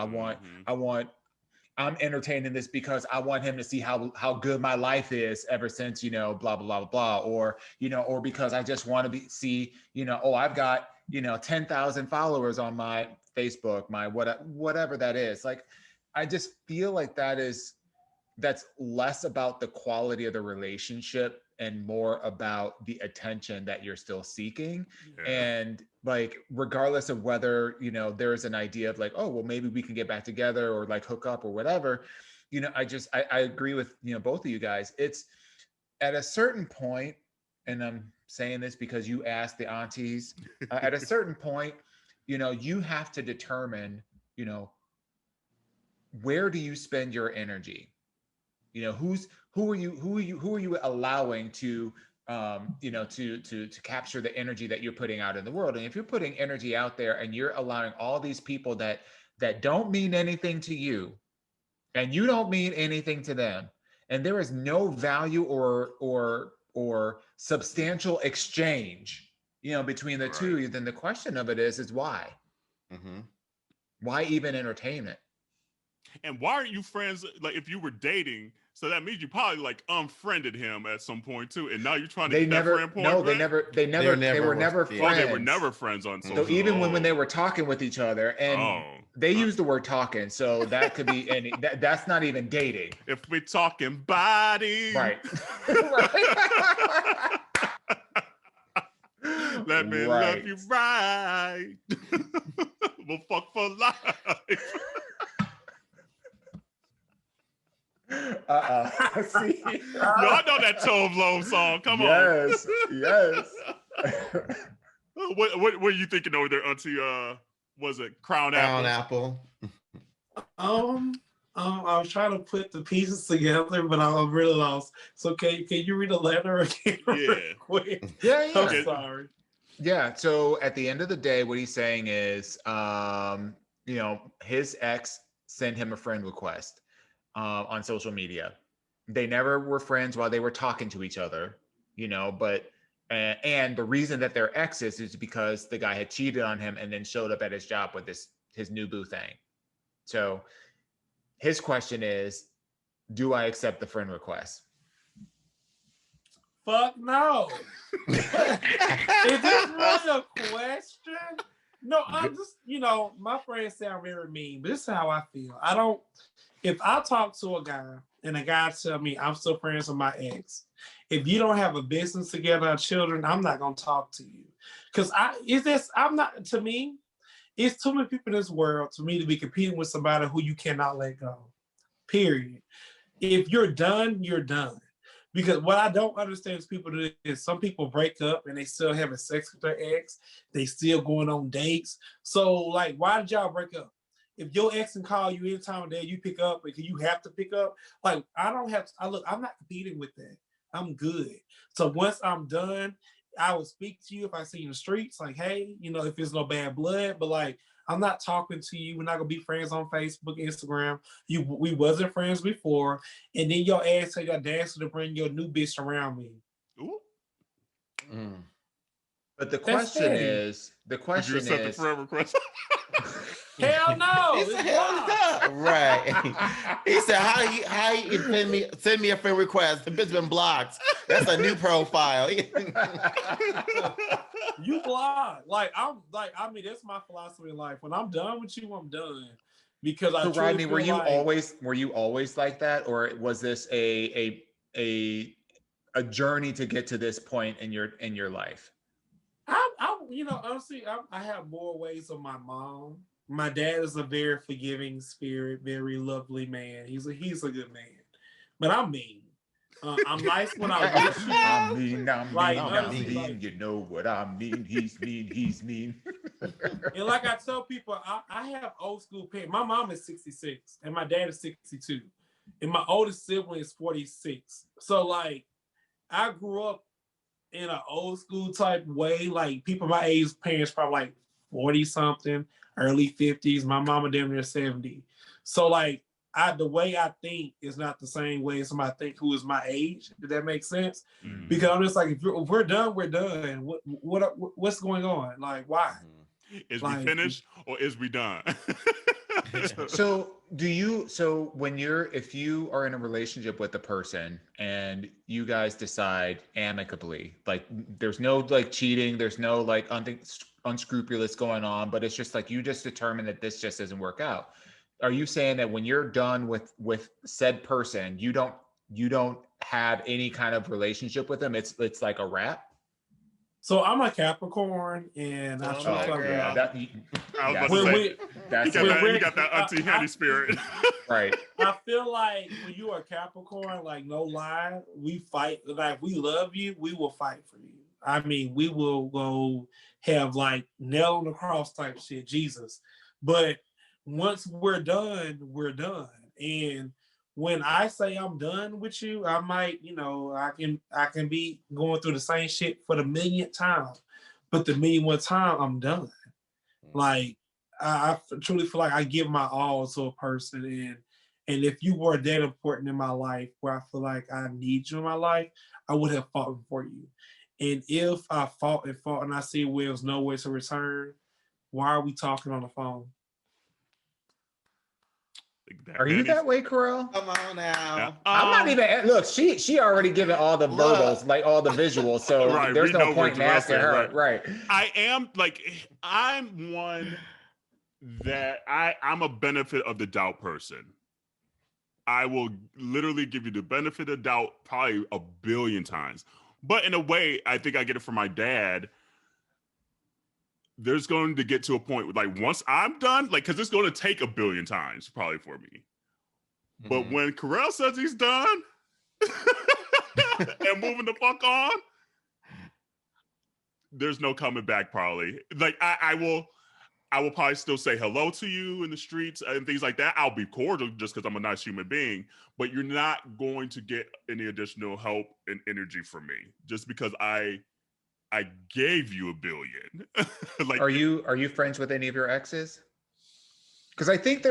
I'm entertaining this because I want him to see how good my life is ever since, you know, blah, blah, blah, blah, or, you know, or because I just want to see, you know, oh, I've got, you know, 10,000 followers on my Facebook, my whatever that is. Like, I just feel like that's less about the quality of the relationship and more about the attention that you're still seeking. Yeah. And like, regardless of whether, you know, there's an idea of like, oh, well, maybe we can get back together or like hook up or whatever, you know, I agree with, you know, both of you guys. It's at a certain point, and I'm saying this because you asked the aunties, at a certain point, you know, you have to determine, you know, where do you spend your energy? You know, who are you allowing to you know, to capture the energy that you're putting out in the world? And if you're putting energy out there and you're allowing all these people that don't mean anything to you and you don't mean anything to them, and there is no value or substantial exchange, you know, between the two, then the question of it is why? Mm-hmm. Why even entertain it? And why aren't you friends? Like, if you were dating, so that means you probably like unfriended him at some point too, and now you're trying to get that friend point. No, they were never friends. Oh, they were never friends on social. So even when they were talking with each other, and they use the word talking, so that could be any. That's not even dating. If we're talking body, right? Let me love you right. We'll fuck for life. See? I know that Tove Lo song. Come on. Yes. What are you thinking over there, Auntie? Was it Crown Apple? I was trying to put the pieces together, but I'm really lost. So can you read a letter again? Yeah. Quick? Yeah. I'm sorry. Yeah. So at the end of the day, what he's saying is, you know, his ex sent him a friend request on social media. They never were friends while they were talking to each other, you know, but and the reason that they're exes is because the guy had cheated on him and then showed up at his job with his new boo thing. So his question is, do I accept the friend request? Fuck no. Is this really a question? No, I'm just, you know, my friends sound very mean, but this is how I feel. If I talk to a guy and a guy tell me I'm still friends with my ex, if you don't have a business together or children, I'm not gonna talk to you. Cause to me, it's too many people in this world to me to be competing with somebody who you cannot let go. Period. If you're done, you're done. Because what I don't understand is people do is some people break up and they still having sex with their ex. They still going on dates. So like, why did y'all break up? If your ex can call you anytime of day, you pick up because you have to pick up. Like, I'm not competing with that. I'm good. So once I'm done, I will speak to you if I see you in the streets, like, hey, you know, if there's no bad blood, but like, I'm not talking to you. We're not gonna be friends on Facebook, Instagram. We wasn't friends before, and then your ass say your dance to bring your new bitch around me. Ooh. Mm. But the question is, Would you accept the friend request? Hell no! He said, hell no. Right. He said, how you send me a friend request? The bitch been blocked. That's a new profile. You blocked. I mean, that's my philosophy in life. When I'm done with you, I'm done. Because so Rodney, were you always like that, or was this a journey to get to this point in your life? Honestly, I have more ways of my mom. My dad is a very forgiving spirit, very lovely man. He's a good man, but I'm mean. I'm nice when I wish you. I'm mean, Like, I'm honestly, mean. like- You know what I mean? He's mean. He's mean. And like I tell people, I have old school parents. My mom is 66 and my dad is 62. And my oldest sibling is 46. So like I grew up in an old school type way. Like people my age, parents probably like 40 something, early 50s. My mama damn near 70. So like the way I think is not the same way somebody think who is my age. Did that make sense? Mhm. Because I'm just like, if we're done, we're done. What's going on? Like, why? Is Like- we finished or is we done? So if you are in a relationship with a person and you guys decide amicably, like there's no like cheating, there's no like unscrupulous going on, but it's just like you just determine that this just doesn't work out. Are you saying that when you're done with said person, you don't have any kind of relationship with them? It's like a wrap? So I'm a Capricorn, and I Oh, feel my like God. that, I was about when to say, we, that's you it. got that auntie Hattie spirit. Right. I feel like when you are Capricorn, like no lie, we fight. Like we love you, we will fight for you. I mean, we will go have like nail on the cross type shit, Jesus. But once we're done, we're done. And when I say I'm done with you, I might, I can be going through the same shit for the millionth time, but the millionth time I'm done. Like I truly feel like I give my all to a person, and if you were that important in my life, where I feel like I need you in my life, I would have fought for you. And if I fought and I see where there's no way to return, why are we talking on the phone? Are you that way, Carell? Come on now. Yeah. I'm not even look. She already given all the verbals, like all the visuals. So Right, there's we no know point what in you're asking saying, her. right. Right. I am like, I'm one that I'm a benefit of the doubt person. I will literally give you the benefit of doubt probably a billion times. But in a way, I think I get it from my dad. There's going to get to a point where, like, once I'm done, like, because it's going to take a billion times probably for me. But when Carell says he's done and moving the fuck on, there's no coming back probably. Like, I will probably still say hello to you in the streets and things like that. I'll be cordial just because I'm a nice human being, but you're not going to get any additional help and energy from me just because I gave you a billion. Like, Are you friends with any of your exes? Because I think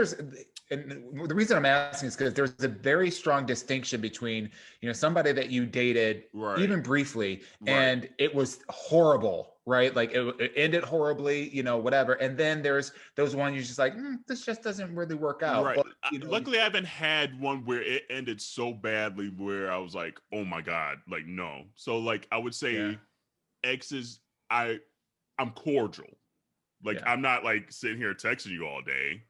and the reason I'm asking is because there's a very strong distinction between, somebody that you dated right. even briefly, Right. and it was horrible, right? Like it ended horribly, whatever. And then there's those ones you're just like, this just doesn't really work out. Right. But, luckily, I haven't had one where it ended so badly where I was like, oh my God, like, no. So like, I would say exes, I'm cordial. Like, I'm not like sitting here texting you all day.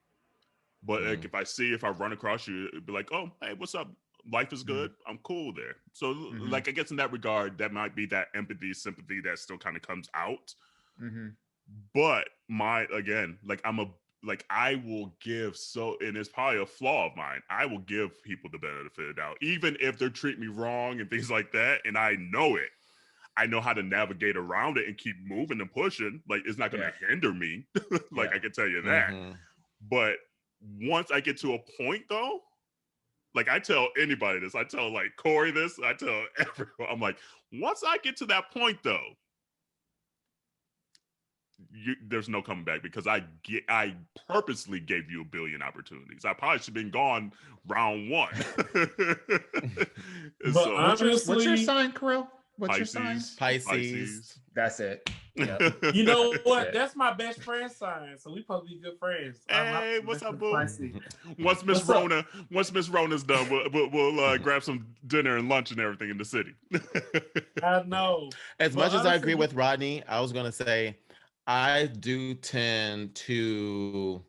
But like, if I run across you, it'd be like, oh, hey, what's up? Life is good. I'm cool there. So like, I guess in that regard, that might be that empathy, sympathy that still kind of comes out. But I will give and it's probably a flaw of mine. I will give people the benefit of the doubt, even if they're treating me wrong and things like that. And I know it. I know how to navigate around it and keep moving and pushing. Like, it's not going to hinder me. I can tell you that. But once I get to a point though, like I tell anybody this, I tell like Corey this, I tell everyone, I'm like, once I get to that point though, there's no coming back because I purposely gave you a billion opportunities. I probably should have been gone round one. But so, honestly, what's your sign, Carell? What's your Pisces. sign? Pisces. That's it. Yep. you know what? Yeah. That's my best friend sign. So we probably be good friends. Hey, what's up, boo? Pisces. Once Miss Rona's done, we'll grab some dinner and lunch and everything in the city. I know. As But much as I agree honestly, with Rodney, I was gonna say I do tend to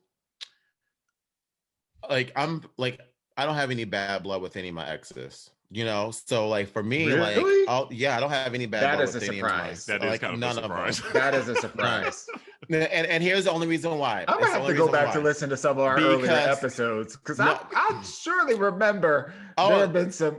I don't have any bad blood with any of my exes. So like for me, Really? I don't have any bad That blood is with a any of my surprise. That is kind of a none surprise. them. That is a surprise. And here's the only reason why. I'm gonna have to go back to listen to some of our earlier episodes because I surely remember there have been some.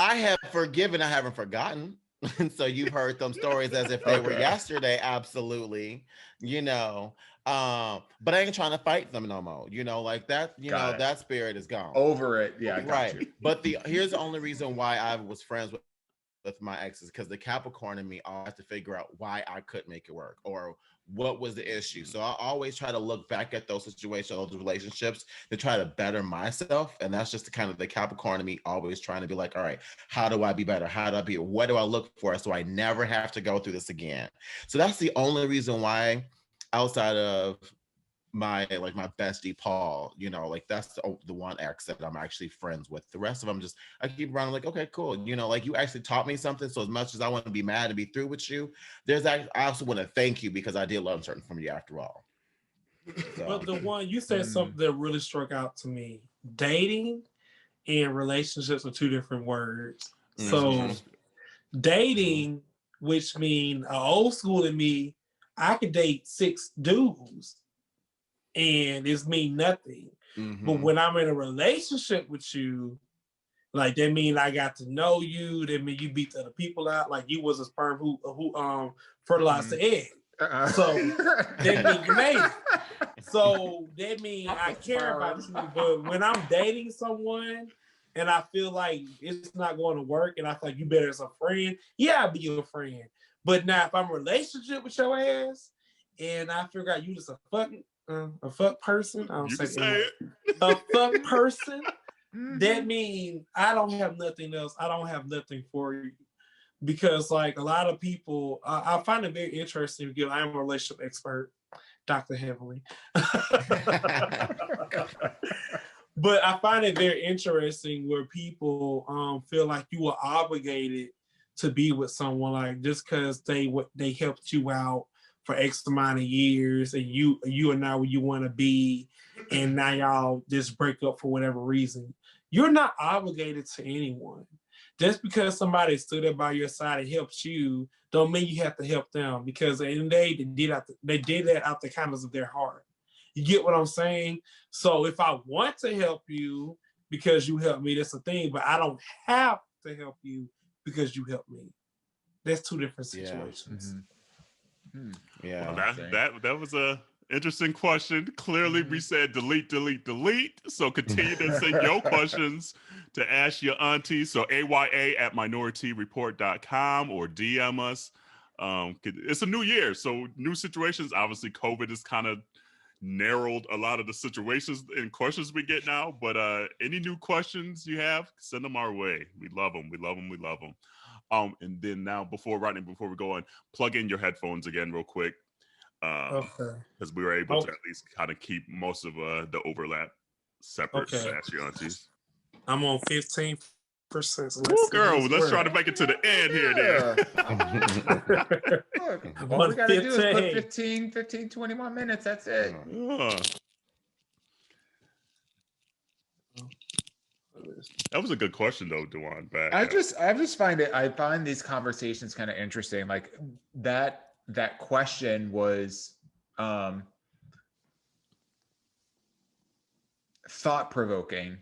I have forgiven, I haven't forgotten. And so you've heard them stories as if they were yesterday. Absolutely. You know, but I ain't trying to fight them no more. You know, like that, you know, that spirit is gone. Over it. Yeah, I got you. But here's the only reason why I was friends with my exes, because the Capricorn in me always has to figure out why I couldn't make it work or what was the issue. So I always try to look back at those situations, those relationships, to try to better myself. And that's just the kind of the Capricorn in me always trying to be like, all right, how do I be better? What do I look for so I never have to go through this again? So that's the only reason why, outside of my bestie Paul, you know, like that's the one ex that I'm actually friends with. The rest of them I keep around like, okay, cool, you know, like you actually taught me something. So as much as I want to be mad and be through with you, I also want to thank you because I did learn something from you after all. So. But the one you said something that really struck out to me: dating and relationships are two different words. So dating, which mean old school in me, I could date 6 dudes and it's mean nothing. But when I'm in a relationship with you, like that mean I got to know you. That mean you beat the other people out. Like you was a sperm who fertilized the egg. So that mean you made it. So that mean I care about you. But when I'm dating someone and I feel like it's not going to work, and I feel like you better as a friend, yeah, I'll be your friend. But now if I'm in a relationship with your ass and I figure out you just a fuck person, I don't say it. A fuck person, that means I don't have nothing else. I don't have nothing for you. Because like a lot of people, I find it very interesting because I am a relationship expert, Dr. Heavily. But I find it very interesting where people feel like you were obligated to be with someone, like just because they helped you out for X amount of years and you are now where you want to be, and now y'all just break up for whatever reason. You're not obligated to anyone. Just because somebody stood there by your side and helped you, don't mean you have to help them, because at the end of the day, they did that out the kindness of their heart. You get what I'm saying? So if I want to help you because you helped me, that's a thing, but I don't have to help you because you helped me. That's two different situations. Yeah. Well, that was a interesting question. Clearly, we said delete. So continue to send your questions to Ask Yo AunTeas. So aya@minoriteareport.com or DM us. It's a new year, so new situations. Obviously, COVID has kind of narrowed a lot of the situations and questions we get now. But any new questions you have, send them our way. We love them. And then now, before we go on, plug in your headphones again real quick. Because we were able to at least kind of keep most of the overlap separate. To Ask Yo AunTeas. I'm on 15%. Ooh, girl, let's try to make it to the end here. Look, all we got to do is put 15, 20 more minutes. That's it. That was a good question, though, Dewan. I find these conversations kind of interesting. Like that question was thought-provoking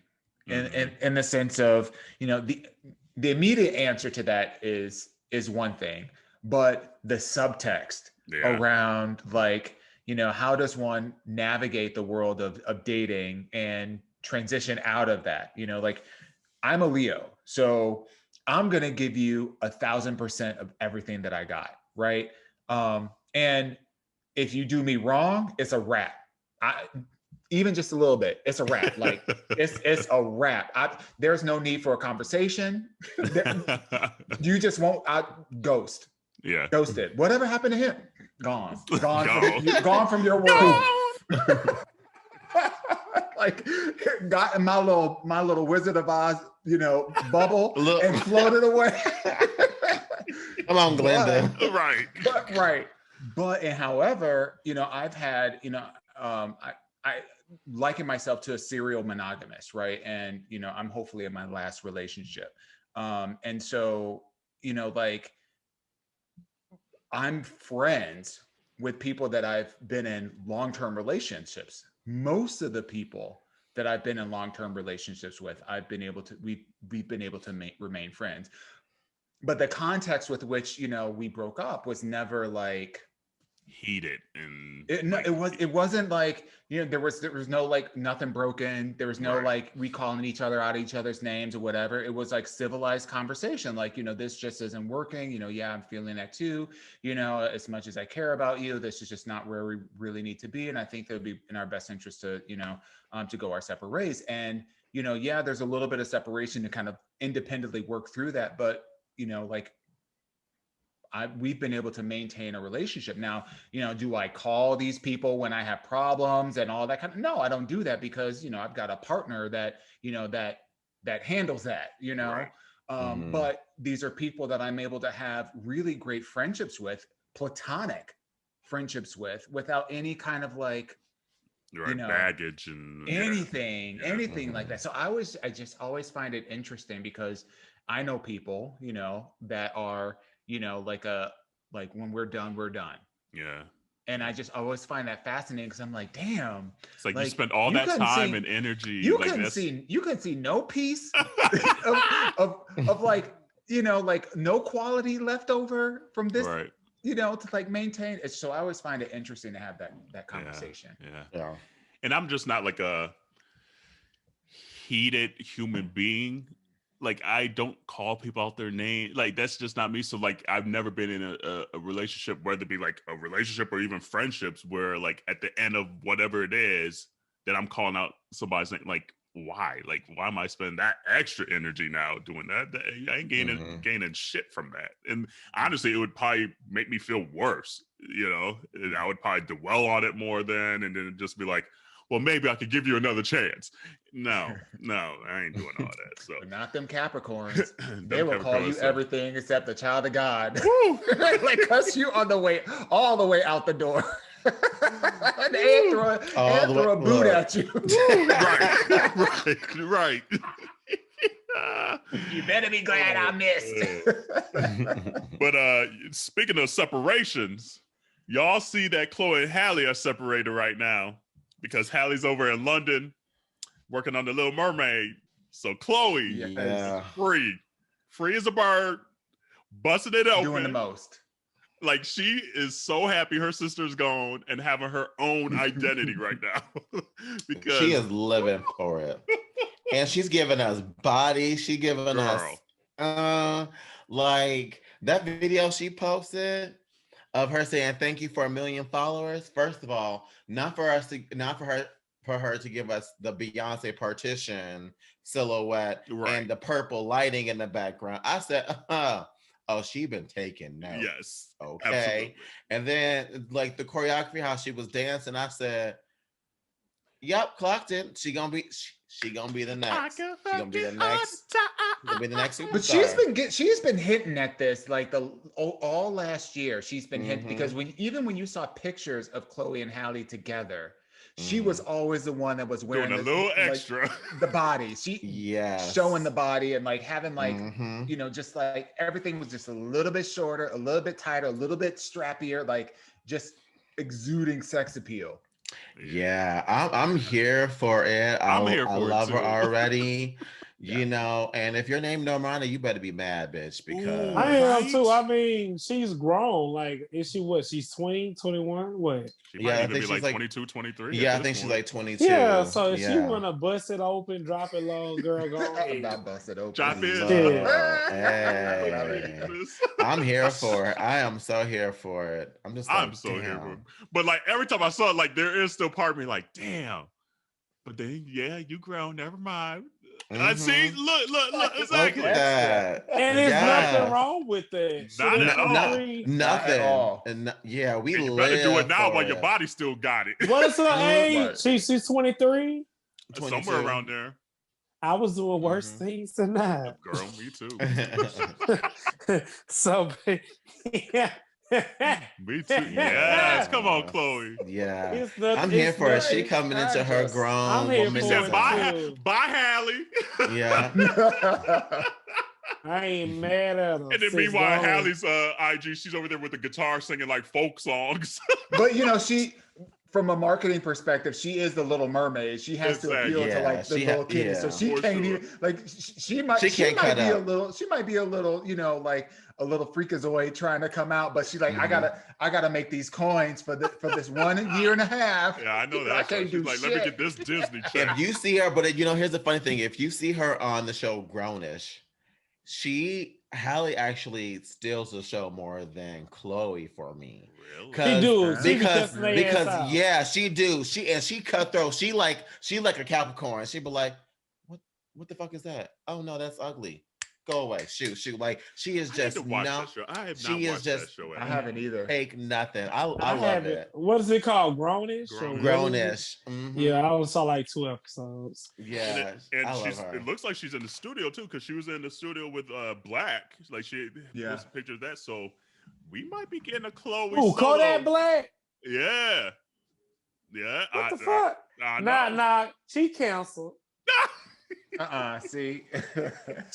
in the sense of, you know, the immediate answer to that is one thing, but the subtext around, like, you know, how does one navigate the world of dating and transition out of that? You know, like, I'm a Leo, so I'm going to give you 1,000% of everything that I got, right? And if you do me wrong, it's a wrap. Even just a little bit, it's a wrap. Like it's a wrap. There's no need for a conversation. You just won't. Ghost. Yeah. Ghosted. Whatever happened to him? Gone from your world. Like, got in my little Wizard of Oz, you know, bubble and floated away. Come on, Glenda. But however, you know, I've had, you know, I liken myself to a serial monogamist, right? And, you know, I'm hopefully in my last relationship. And so, you know, like, I'm friends with people that I've been in long-term relationships. Most of the people that I've been in long-term relationships with, we've been able to remain friends. But the context with which, you know, we broke up was never like heated and it wasn't like, you know, there was no like nothing broken. There was no Right. like we calling each other out each other's names or whatever. It was like civilized conversation. Like, you know, this just isn't working. You know, yeah, I'm feeling that too. You know, as much as I care about you, this is just not where we really need to be. And I think that would be in our best interest to, you know, to go our separate ways. And, you know, yeah, there's a little bit of separation to kind of independently work through that. But, you know, like we've been able to maintain a relationship. Now, you know, do I call these people when I have problems and all that kind of, no, I don't do that because, you know, I've got a partner that, you know, that handles that, you know, Right. But these are people that I'm able to have really great friendships with, platonic friendships with, without any kind of like, Right. you know, Baggage and anything like that. So I just always find it interesting because I know people, you know, that are, you know, like when we're done, we're done. Yeah. And I just always find that fascinating because I'm like, damn. It's like you spent all that time and energy. You can see no piece of like, you know, like no quality left over from this, right. you know, to like maintain it. So I always find it interesting to have that conversation. Yeah. And I'm just not like a heated human being. Like I don't call people out their name. Like that's just not me. So like I've never been in a relationship, whether it be like a relationship or even friendships, where like at the end of whatever it is that I'm calling out somebody's name. Like why? Like why am I spending that extra energy now doing that? I ain't gaining shit from that. And honestly, it would probably make me feel worse. You know, and I would probably dwell on it more then, and then just be like, well, maybe I could give you another chance. No, I ain't doing all that. So but not them Capricorns. They will call you everything except the child of God. Like cuss you all the way out the door. and throw a boot at you. right. You better be glad I missed. But speaking of separations, y'all see that Chloe and Halle are separated right now because Halle's over in London working on the Little Mermaid. So Chloe is free as a bird, busting it open. Doing the most. Like she is so happy her sister's gone and having her own identity right now. Because she is living for it. And she's giving us body. She's giving us like that video she posted of her saying thank you for 1 million followers. First of all, not for her to give us the Beyonce partition silhouette and the purple lighting in the background. I said, oh, she been taking notes. Yes. Okay. Absolutely. And then like the choreography, how she was dancing, I said, yep, clocked it. She gonna be the next. She gonna be the next superstar. But she's been hitting at this like all last year. She's been hitting because when you saw pictures of Chloe and Halle together, she was always the one that was wearing doing a little extra. Like, the body. Showing the body and like having like you know, just like everything was just a little bit shorter, a little bit tighter, a little bit strappier, like just exuding sex appeal. Yeah, I'm here for it. I love her already. You know, and if your name Normani, you better be mad, bitch, because I am too. I mean, she's grown. Like, is she what? She's 20, 21? What? She might even be like 22, 23. Yeah, I think she's like 22. Yeah, so if she wanna bust it open, drop it low, girl, go ahead. Not bust it open. Drop it. Hey. I'm here for it. I am so here for it. I'm so here for it. But like every time I saw it, like there is still part of me like, damn. But then you grown, never mind. I see. Look. Exactly. Look at that. And there's nothing wrong with that. Not at all. Nothing. Not at all. And we you better do it now while your body still got it. What is her age? She's 23. Somewhere around there. I was doing worse things than that. Girl, me too. So yeah. Me too. Yes. Come on, Chloe. Yeah. I'm here for it. She coming into her grown woman. Said, bye, Halle. Yeah. I ain't mad at her. And then meanwhile, Halle's IG, she's over there with the guitar singing like folk songs. But you know, from a marketing perspective, she is the Little Mermaid. She has to appeal to like the little kids, so she can't even like she might be a little like a little freakazoid trying to come out, but she's like, I gotta make these coins for this 1 year and a half. Yeah, I know that. I can't do like, shit. let me get this Disney check. If you see her, but here's the funny thing: if you see her on the show Grownish, Halle actually steals the show more than Chloe for me. Really? Because yeah, she do. She cutthroat. She like a Capricorn. She be like, what the fuck is that? Oh no, that's ugly. Go away. Shoot. Like she is just I have not watched that show. I haven't either. Take nothing. I love it. What is it called? Grownish? Grownish. Mm-hmm. Yeah, I only saw like 2 episodes. Yeah, and it looks like she's in the studio too, because she was in the studio with Black. Like she posted a picture of that. So we might be getting a Chloe. Ooh, Kodak Black. Yeah. What the fuck? Nah. She canceled. See,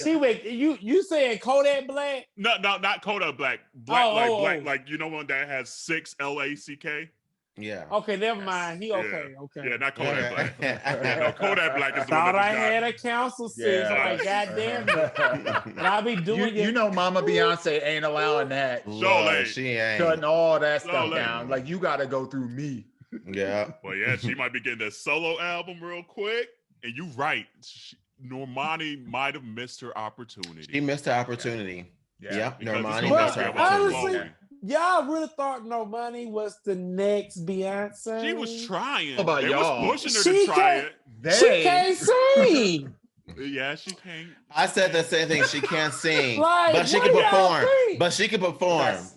she went. You saying Kodak Black? No, not Kodak Black. Black, like you know one that has 6 LACK. Yeah. Okay, never mind. He okay. Yeah, not Kodak Black. No, Kodak Black is the one that I had a council sis. Like, goddamn it. And I be doing you know, Mama Beyonce ain't allowing that. She ain't shutting all that stuff down. Like, you got to go through me. Yeah. Well, yeah, she might be getting a solo album real quick. And you're right. Normani might have missed her opportunity. She missed her opportunity. Yeah. Normani missed her opportunity. Honestly, y'all really thought Normani was the next Beyonce? She was trying. How about they y'all? was pushing her to try it. She can't sing. Yeah, she can't. I said the same thing. She can't sing, like, but she can perform.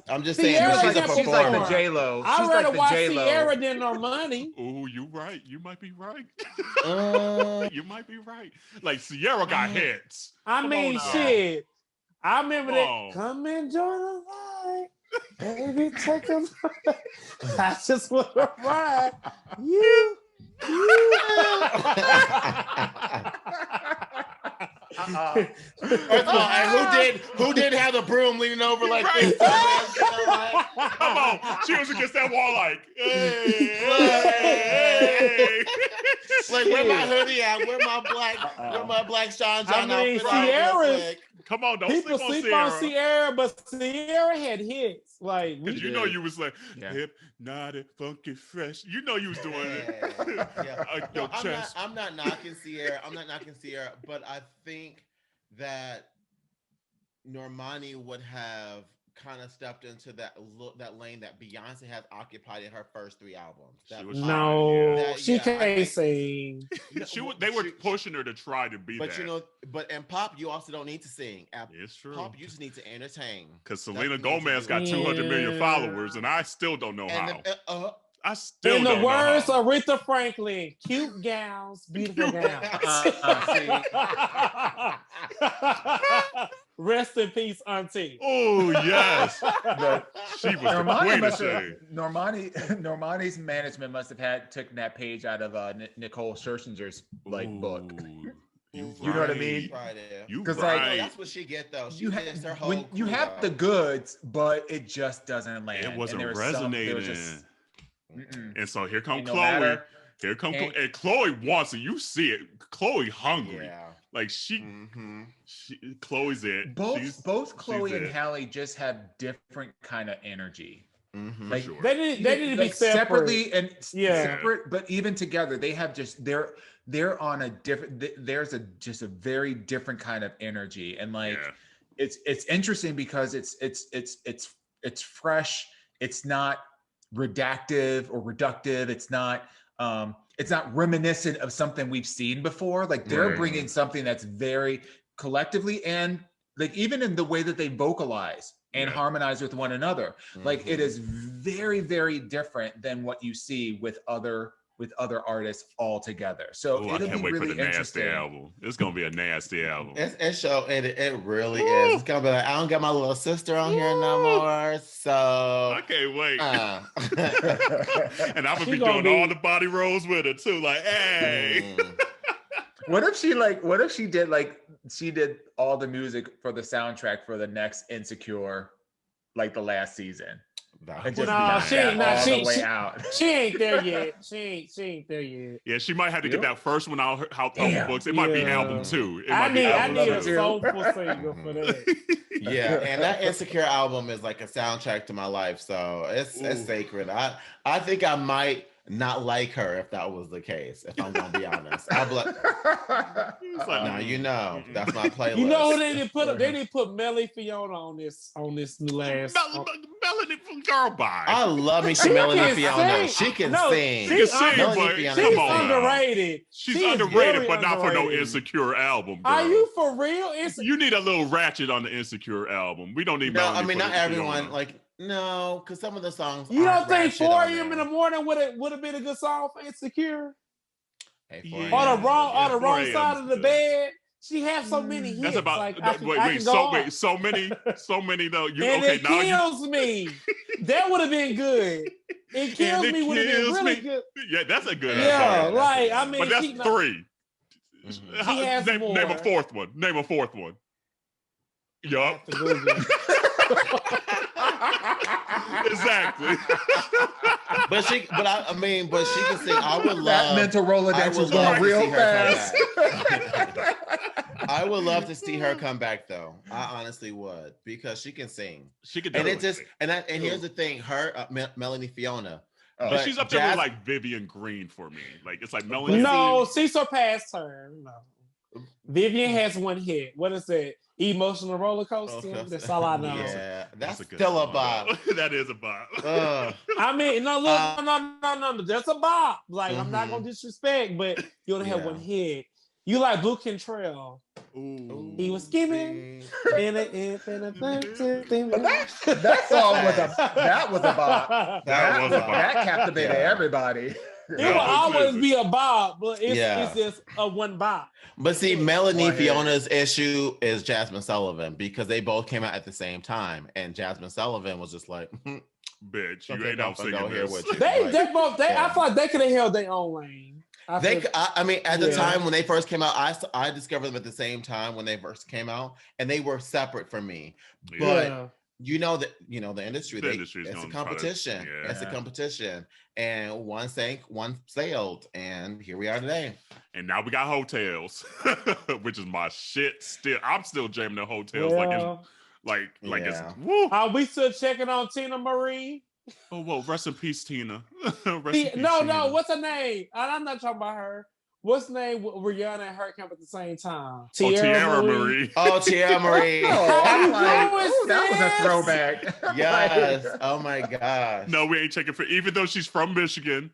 I'm just saying, she's a performer. She's like the J-Lo. I'd rather watch Ciara than Normani. Oh, you right. You might be right. You might be right. Like, Ciara got hits. I mean, shit. I remember that. Come and join the ride. Baby, take a ride. I just want to ride. You. First of all, and who did have the broom leaning over like this? Come on, she was against that wall like, hey. Like, where my hoodie at? Where my black Sean John outfit? Ciara. Come on, don't people sleep on Ciara, but Ciara had hits. Like, because you know you was like hip, nodded, funky, fresh. You know you was doing it. I'm not knocking Ciara. But I think that Normani would have kind of stepped into that lane that Beyonce has occupied in her first 3 albums. She can't sing. They were pushing her to try to be but that. But in pop, you also don't need to sing. It's true. Pop, you just need to entertain. Because Selena Gomez got 200 million followers, and I still don't know how. I still in don't the words of Aretha Franklin, cute gowns, beautiful gowns. Rest in peace, Auntie. Oh, yes. She was the queen of shade. Normani's management must have taken that page out of Nicole Scherzinger's book. You know what I mean? Because that's what she get though. She gets her whole. You have the goods, but it just doesn't land. It wasn't resonating. And so here comes Chloe. And Chloe wants it. You see it. Chloe hungry. Yeah. Like she Chloe's it. Both Chloe and Halle just have different kind of energy. Mm-hmm. Like they need to be separately and separate, but even together, they have just they're on a different. There's just a very different kind of energy, and it's interesting because it's fresh. It's not redactive or reductive. It's not reminiscent of something we've seen before. Like they're bringing something that's very collectively and like even in the way that they vocalize and harmonize with one another. Like it is very, very different than what you see with other artists all together. So I can't wait for the nasty album. It's gonna be a nasty album. It really is. It's gonna be like, I don't got my little sister on here no more, so I can't wait. And I'm gonna be doing all the body rolls with her too. Like, hey. What if she did all the music for the soundtrack for the next Insecure, like the last season? And just No, knock she that ain't. No, all she the way out. she ain't there yet. She ain't there yet. Yeah, she might have to get that first one out her Damn. books. It might be Yeah. album 2. It I might be need album a 2. soulful single for that. Yeah, and that Insecure album is like a soundtrack to my life, so it's sacred. I think I might not like her if that was the case. If I'm gonna be honest, I'll be like, now you know that's my playlist. You know who they didn't put? They didn't put MelanieFiona on this last. Melanie from Girl Bye. I love me some She can MelanieFiona. sing. She can No, sing. She can sing, Melanie but Fiona come She's on. underrated. She's She is underrated, very but not for no underrated. Insecure album. Girl. Are you for real? You need a little ratchet on the Insecure album. We don't need. No, Melanie I mean for not the everyone. Fiona. Like no, because some of the songs. You don't aren't think ratchet 4 on a.m. in there. the morning would have been a good song for Insecure? Hey, Yeah. 4 On the wrong Yeah, 4 wrong a.m. side of the good. bed. She has so many hits. That's about like, I can wait, go on. so many though. You And okay it now? kills me. That would have been good. It kills it me would have been kills really me. good. Yeah, that's a good. Yeah, song. like I mean, But that's she not- 3. Mhm. She has name a more. fourth one. Name a fourth one. I Yup. have to Google. Exactly. But she can sing. I would love That mental I Rolodex would was love going to real see her fast. come back. I would love to see her come back though. I honestly would because she can sing. She could. And it definitely just sing. and here's the thing, her Oh. MelanieFiona. But But she's up there Jazz- with like VivianGreen for me. Like it's like Melanie. No, she surpassed her. No. Vivian has one hit. What is it? Emotional roller coaster. Okay. That's all I know. Yeah, that's a good still a song, bop. though. That is a bop. I mean, no, look, no. That's a bop. Like I'm not Mhm. gonna disrespect, but you only have Yeah. one hit. You like Blue Cantrell. Ooh. He was skimming in an infinite thing. But that song was a bop. That was a bop. That captivated Yeah. everybody. It Yeah, will always listen. be a bop, but it's Yeah. just a one bop. But see, Go MelanieFiona's issue is Jasmine Sullivan because they both came out at the same time, and Jasmine Sullivan was just like, Bitch, you Okay, ain't out don't go singing here this. with you. They both. I Yeah. feel like they could have held their own lane. I mean, at the Yeah. time when they first came out, I discovered them at the same time when they first came out, and they were separate from me. Yeah. But you know the industry. The industry's it's a gonna try to- competition. yeah. It's a competition, and one sank, one sailed, and here we are today. And now we got hotels, which is my shit. Still, I'm still jamming the hotels like Yeah. it's woo. Are we still checking on Tina Marie? Oh well, rest in peace, Tina. Rest in No, peace, Tina. what's her name? I'm not talking about her. What's her name? Rihanna and her came at the same time. Oh, Tiara Marie. Oh, Tiara Marie. Oh, I'm like, know it's ooh, that was a this. throwback. Yes. Oh my gosh. No, we ain't checking for. Even though she's from Michigan,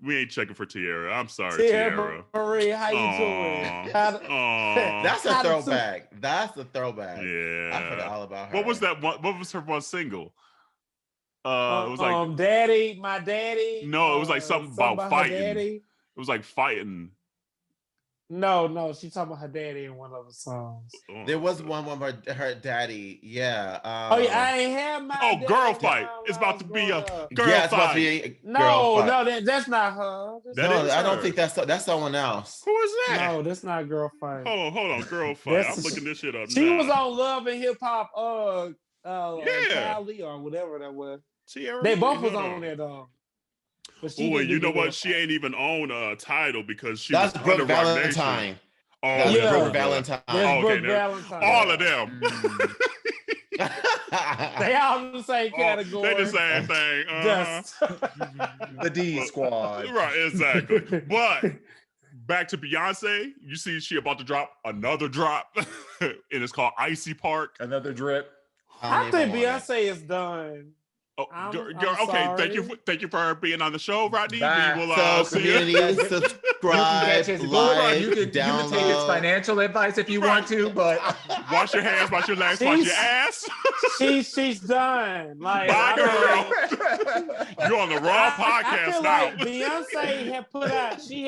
we ain't checking for Tiara. I'm sorry, Tiara Tiara. Marie, how you Aw. doing? How- Aw. That's a How did throwback. That's a throwback. yeah. I forgot all about her. What was that one? What was her one single? It was like Daddy, my daddy. No, it was like something about her fighting. daddy. it was like fighting. No, she talking about her daddy in one of the songs. Oh, There was one with her daddy. Yeah. Oh yeah, I ain't had my. Oh, daddy girl when fight. I It's about was to be a growing up. girl yeah, it's supposed to fight. be a girl No, fight. that's not her. That No, is I don't her. think that's someone else. Who is that? No, that's not girl fight. Hold on, girl fight. That's- I'm looking this shit up. She now. was on Love and Hip Hop. Yeah. Halle or whatever that was. Tiara They Marie, both was hold on there though. But she Oh, didn't and do you know the girl what? She fight. ain't even own a title because she That's was Brooke under Rock Nation. Valentine. Oh, That's Yeah. Brooke Brooke Valentine. There's Oh, okay, Brooke there- Valentine. all of them. They all in the same Oh, category. they the same thing. Just The D squad. Right, exactly. But back to Beyonce, you see she about to drop another drop, and it's called Icy Park. Another drip. I think Beyonce is done. Oh, I'm okay. sorry. Thank you for being on the show, Rodney. Bye. We will So see you. community, You can subscribe, catch his like, you can take his download. financial advice if you want to, but Wash your hands, wash your legs, wash your She's- ass. She's done. Like Bye, I girl. You're on the wrong I podcast feel now. like Beyonce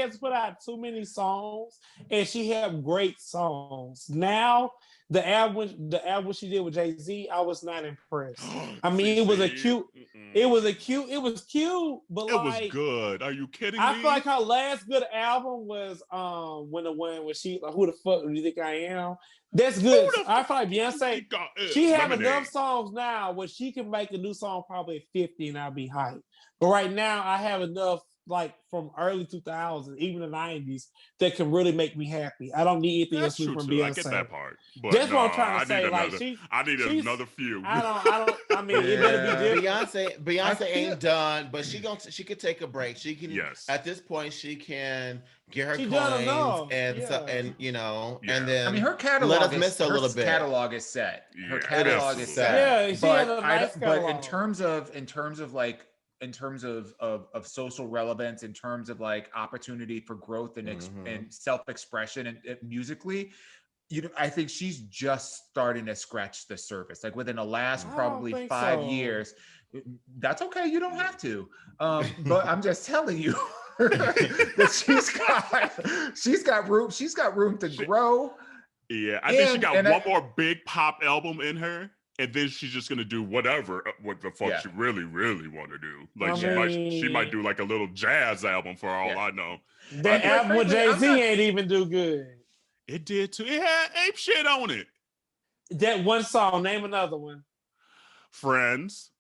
has put out too many songs, and she had great songs. Now The album she did with Jay-Z, I was not impressed. I mean, it was cute, but it was good. Are you kidding me? I feel like her last good album was when she like, who the fuck do you think I am? That's good. I feel like Beyonce, she have enough songs now where she can make a new song probably at 50 and I'll be hyped. But right now I have enough like from early 2000s, even the 90s, that can really make me happy. I don't need anything else from Beyonce. I get that part. But that's what I'm trying to say. Like I need another few. I don't. I mean, it better be different. Beyonce ain't done, but she could take a break. She can. Yes. At this point, she can get her coins and you know, and then I mean, her catalog. Let us miss a little bit. Catalog is set. Her catalog is set. Yeah, she has a nice catalog. But in terms of social relevance, in terms of like opportunity for growth and self-expression and musically, I think she's just starting to scratch the surface. Like within the last probably 5 years, that's okay. You don't have to, but I'm just telling you that she's got room to grow. Yeah, I think she got one more big pop album in her. And then she's just gonna do what the fuck she really, really want to do. Like she might do like a little jazz album for all I know. That album with Jay-Z ain't even do good. It did too. It had ape shit on it. That one song. Name another one. Friends.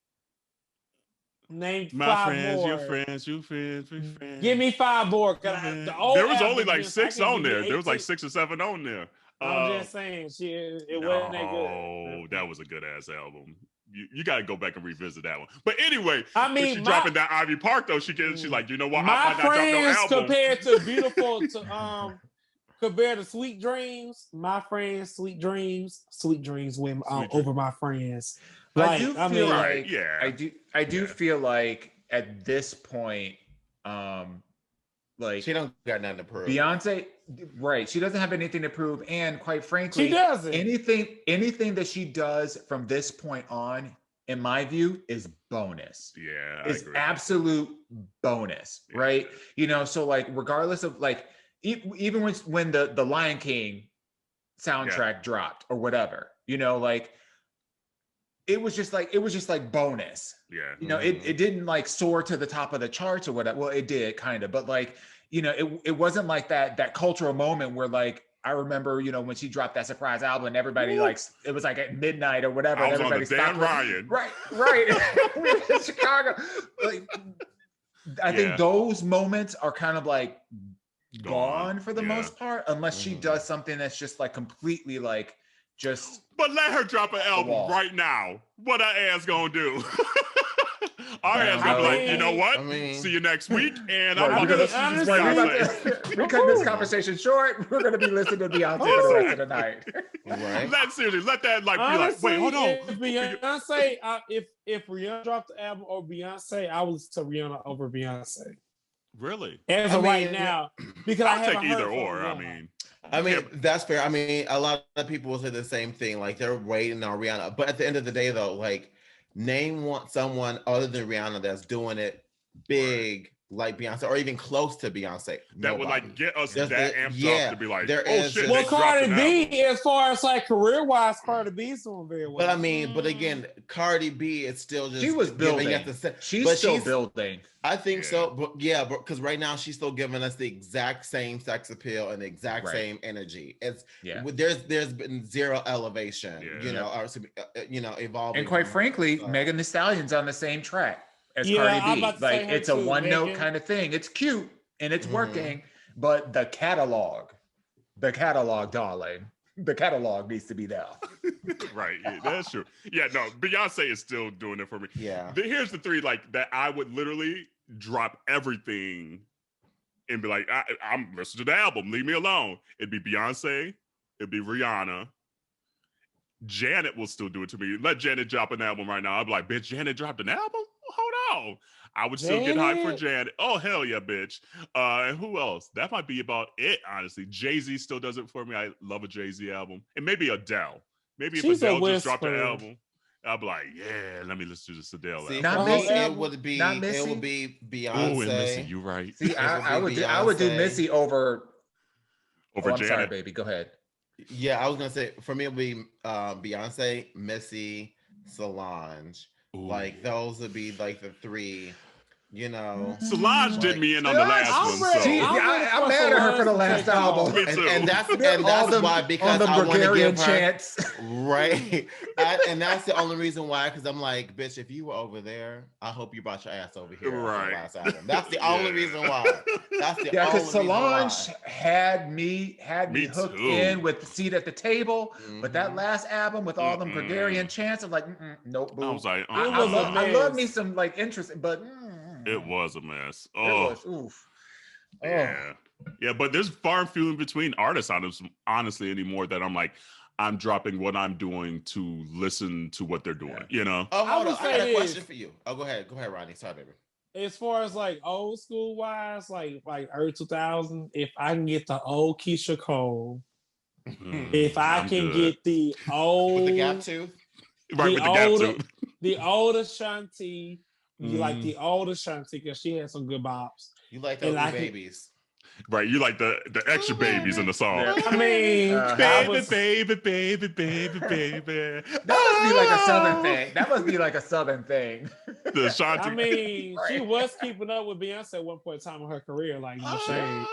Name my 5 friends, more. your friends, you friends, we friends. Give me 5 more. There was only like 6 on there. There was like 6 or 7 on there. I'm just saying, it wasn't that good. Oh, that was a good ass album. You got to go back and revisit that one. But anyway, I mean, she's dropping that Ivy Park though. She's like, you know what? My friends compared to beautiful compared to Sweet Dreams. My friends, Sweet Dreams win over my friends. Like, I do feel like at this point, like she don't got nothing to prove. Beyonce, right? She doesn't have anything to prove, and quite frankly, she doesn't. Anything that she does from this point on, in my view, is bonus. Yeah, it's absolute bonus, right? Yeah. So like, regardless of like, even when the Lion King soundtrack dropped or whatever, like. It was just like bonus. Yeah. It didn't like soar to the top of the charts or whatever. Well, it did kind of, but like, it wasn't like that cultural moment where like, I remember, when she dropped that surprise album and everybody like, it was like at midnight or whatever. I was everybody on the Dan Ryan. Right. We were in Chicago. Like, I think those moments are kind of like gone for the most part, unless she does something that's just like completely like, but let her drop an album right now. What our ass gonna do? Our ass gonna be like, you know what? See you next week. And I'm gonna listen to Beyonce. We're cutting this conversation short. We're gonna be listening to Beyonce for the rest of the night. Right? Seriously, let that like honestly, be like, wait, hold on. If Beyonce, if Rihanna dropped the album or Beyonce, I would listen to Rihanna over Beyonce. Really? As of right now, because I'll take either or. I mean, that's fair. I mean, a lot of people will say the same thing. Like they're waiting on Rihanna. But at the end of the day, though, like name someone other than Rihanna that's doing it big like Beyonce or even close to Beyonce. That would like get us that amped up to be like, shit. Well, Cardi B, as far as like career-wise, Cardi B's doing very well. But I mean, but again, Cardi B is still just she was building. She's still building. I think so, but because right now she's still giving us the exact same sex appeal and the exact same energy. It's there's been zero elevation, evolving. And quite frankly, Megan Thee Stallion's on the same track as Cardi B. Like it's a one note kind of thing. It's cute and it's working, but the catalog, darling. The catalog needs to be there. Right. Yeah, that's true. Yeah, no, Beyonce is still doing it for me. Yeah. Here's the 3 like that I would literally drop everything and be like, I'm listening to the album. Leave me alone. It'd be Beyonce. It'd be Rihanna. Janet will still do it to me. Let Janet drop an album right now. I'd be like, bitch, Janet dropped an album? Hold on. I would still get hyped for Janet. Oh, hell yeah, bitch. And who else? That might be about it, honestly. Jay-Z still does it for me. I love a Jay-Z album. And maybe Adele. Maybe if Adele just dropped an album, I'd be like, yeah, let me listen to this Adele album. Not Missy. It would be Beyonce. Oh, and Missy, you're right. See, I would do Missy over Janet. I'm sorry, baby. Go ahead. Yeah, I was gonna say for me it'll be Beyonce, Missy, Solange. Ooh. Like those would be like the three, you know. Solange did like- me in on the last I'm one. ready. So I'm mad at her for the last album. Me too. And that's All why, because on the I want to Bulgarian give her chants. right. And that's the only reason why, because I'm like, bitch, if you were over there, I hope you brought your ass over here. Right. On the last album. That's the only reason why. That's the Yeah, only because reason Solange why. had me Me hooked too. in with the seat at the table. But that Mhm. last album with all them Bulgarian chants, I'm like, nope, boo. I was like, It was a I love mess. me some like interest, but it was a mess. it Oh, was oof. yeah. Yeah, but there's far and few in between artists, honestly, anymore that I'm like, I'm dropping what I'm doing to listen to what they're doing, you know? Oh, I hold would on. I say got a this. question for you. Oh, go ahead, Rodney. Sorry, baby. As far as like old school wise, like early 2000, if I can get the old Keisha Cole, if I I'm can good. get the old With the gap tooth. Right, with the gap older- tooth. the old Ashanti, you like the old Ashanti because she had some good bops. You like And those I can- babies. Right, you like the extra babies in the song. Yeah. I mean, I Baby, was- baby, baby, baby, baby. That must be like a southern thing. That must be like a southern thing. The Ashanti. I mean, she Right. was keeping up with Beyonce at one point in time in her career, like no shade. Uh,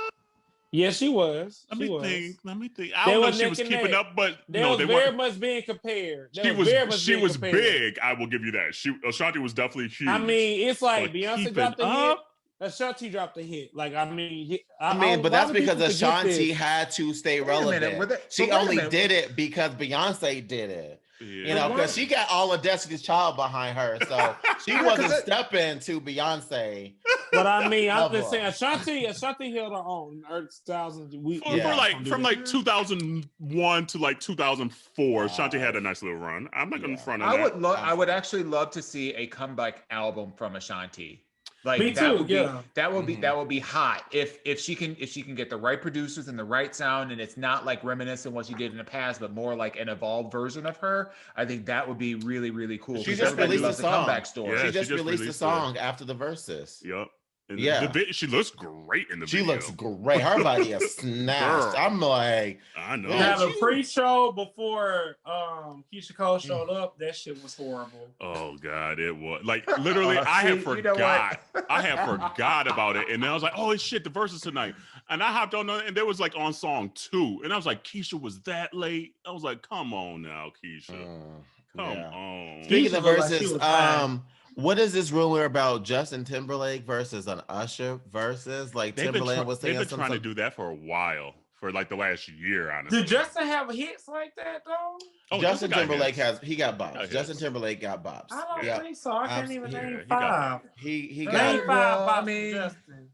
Yeah, she was. Let She me was. think. Let me think. I They don't know were if she neck was and keeping neck. up, but They no, was they very weren't. much being compared. They She was very much she being was compared. big. I will give you that. Ashanti was definitely huge. I mean, it's like But Beyonce keeping dropped a hit. up? Ashanti dropped a hit. Like, I mean, But that's because Ashanti Ashanti had to stay Wait a minute, relevant. were they- She but wait a only minute. did it because Beyonce did it. Yeah. You know, because she got all of Destiny's Child behind her, so she Yeah, 'cause wasn't it- stepping to Beyonce. But I mean, I'm Level just saying, up. Ashanti held her own in the early 2000s. From like 2001 to like 2004, Ashanti had a nice little run. I'm not gonna Yeah. front on that. I would actually love to see a comeback album from Ashanti. Like Me that too, would be yeah. that would be Mhm. that would be hot if she can get the right producers and the right sound, and it's not like reminiscent what she did in the past, but more like an evolved version of her. I think that would be really, really cool. She 'cause just everybody released a loves song. comeback story. Yeah, She she just just released a released song after the verses. Yep. And Yeah. she looks great in the She video. looks great. Her body is snatched. Girl. I'm like, I know. Look Now at the you. pre-show before Keisha Cole showed up, that shit was horrible. Oh God, it was like literally. I See, had you know forgot. what? I had forgot about it, and then I was like, "Oh shit, the verses tonight." And I hopped on, and there was like on song 2, and I was like, "Keisha was that late?" I was like, "Come on now, Keisha, come yeah. on." Speaking Keisha of looked like she verses, was fine. what is this rumor about Justin Timberlake versus an Usher versus? Like Timberlake was they've saying been some trying to stuff. do that for a while, for like the last year, honestly. Did Justin have hits like that though? Oh, Justin got Timberlake hits. got bops. Got Justin hits. Timberlake got bops. I don't Yeah. think so. I can't even Yeah, name he got 5. He Name got. 5 Well, I bops mean- from Justin.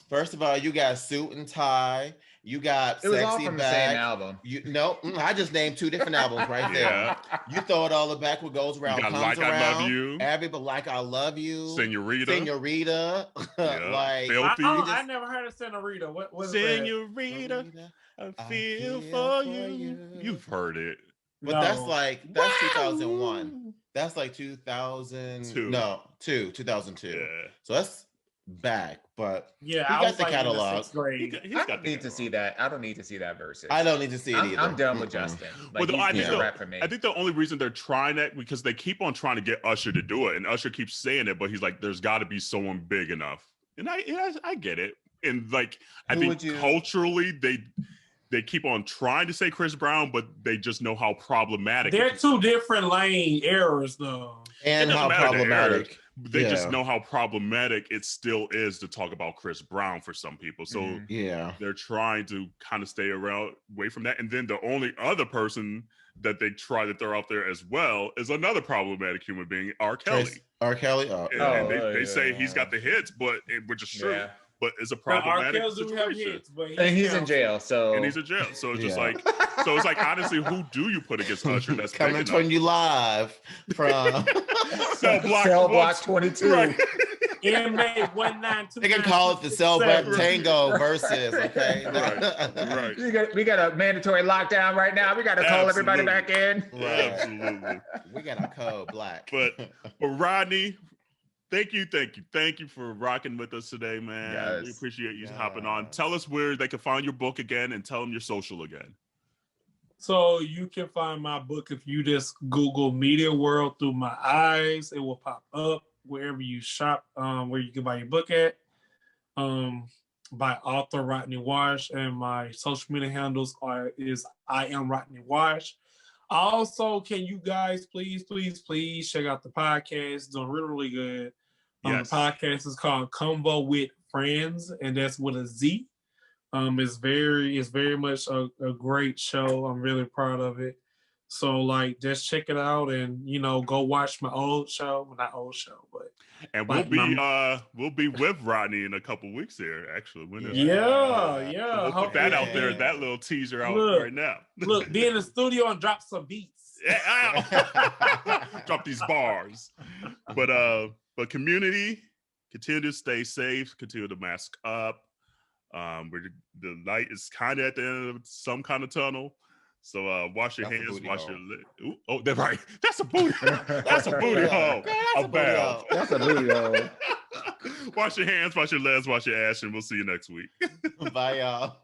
First of all, you got Suit and Tie. You got It was all Sexy from the same Back. album. I just named 2 different albums right there. Yeah. You throw it all back. What goes around You got comes Like around. I Love You. Everybody Like I Love You. Senorita. Senorita. Yeah. Like Filthy. I never heard of Senorita. What is that? Senorita, I feel for you. You've heard it. But No. that's 2001. That's like 2000. Two. No, 2002. Yeah. So that's back, but Yeah, He I got was the like in the catalog. 6th grade. He's I got don't the need to see that. I don't need to see that versus. I don't need to see it either. I'm done with Mm-mm. Justin. Well, Like, I he's think a the- rap for me. I think the only reason they're trying that because they keep on trying to get Usher to do it, and Usher keeps saying it, but he's like, "There's got to be someone big enough," and I get it, and like I Who think would you- culturally they keep on trying to say Chris Brown, but they just know how problematic They're it is. 2 different lane errors though. And It how doesn't matter the problematic. They just Yeah. know how problematic it still is to talk about Chris Brown for some people. So Mhm. Yeah. they're trying to kind of stay away from that. And then the only other person that they try to throw out there as well is another problematic human being, R. Kelly. R. Kelly. Oh, And Oh, they say yeah. he's got the hits, which is true, Yeah. but it's a Now, R. problematic Kelly do have situation. hits, but And he's in canceled. jail, so And he's in jail. So it's just Yeah. like, it's like, honestly, who do you put against Usher that's big coming enough? from you live from. Cell block, Cell one- block 22. Right. Inmate 192. They can call it the Cell Block Right. Tango versus, okay? Right. We got a mandatory lockdown right now. We got to call everybody back in. Right. Absolutely. We got a code black. But Rodney, thank you for rocking with us today, man. We Yes. appreciate you hopping on. Yes. Tell us where they can find your book again, and tell them your social again. So you can find my book if you just Google Media World Through My Eyes. It will pop up wherever you shop, where you can buy your book at. By Author Rodney Wash, and my social media handles is I am Rodney Wash. Also, can you guys please check out the podcast? It's doing really, really good. Yes. The podcast is called Convo with Friends, and that's with a Z. It's very much a great show. I'm really proud of it. So like, just check it out, and go watch my old show. Well, not old show, but And we'll be with Rodney in a couple weeks here. Actually, when is it? yeah. So we'll put that out there. That little teaser out right now. Look, be in the studio and drop some beats. Drop these bars. But community, continue to stay safe. Continue to mask up. The light is kind of at the end of some kind of tunnel. So wash your hands, wash your lips. Oh, that's right. That's a booty. That's a booty hole. A valve. That's a booty hole. Wash your hands, wash your legs, wash your ass, and we'll see you next week. Bye, y'all.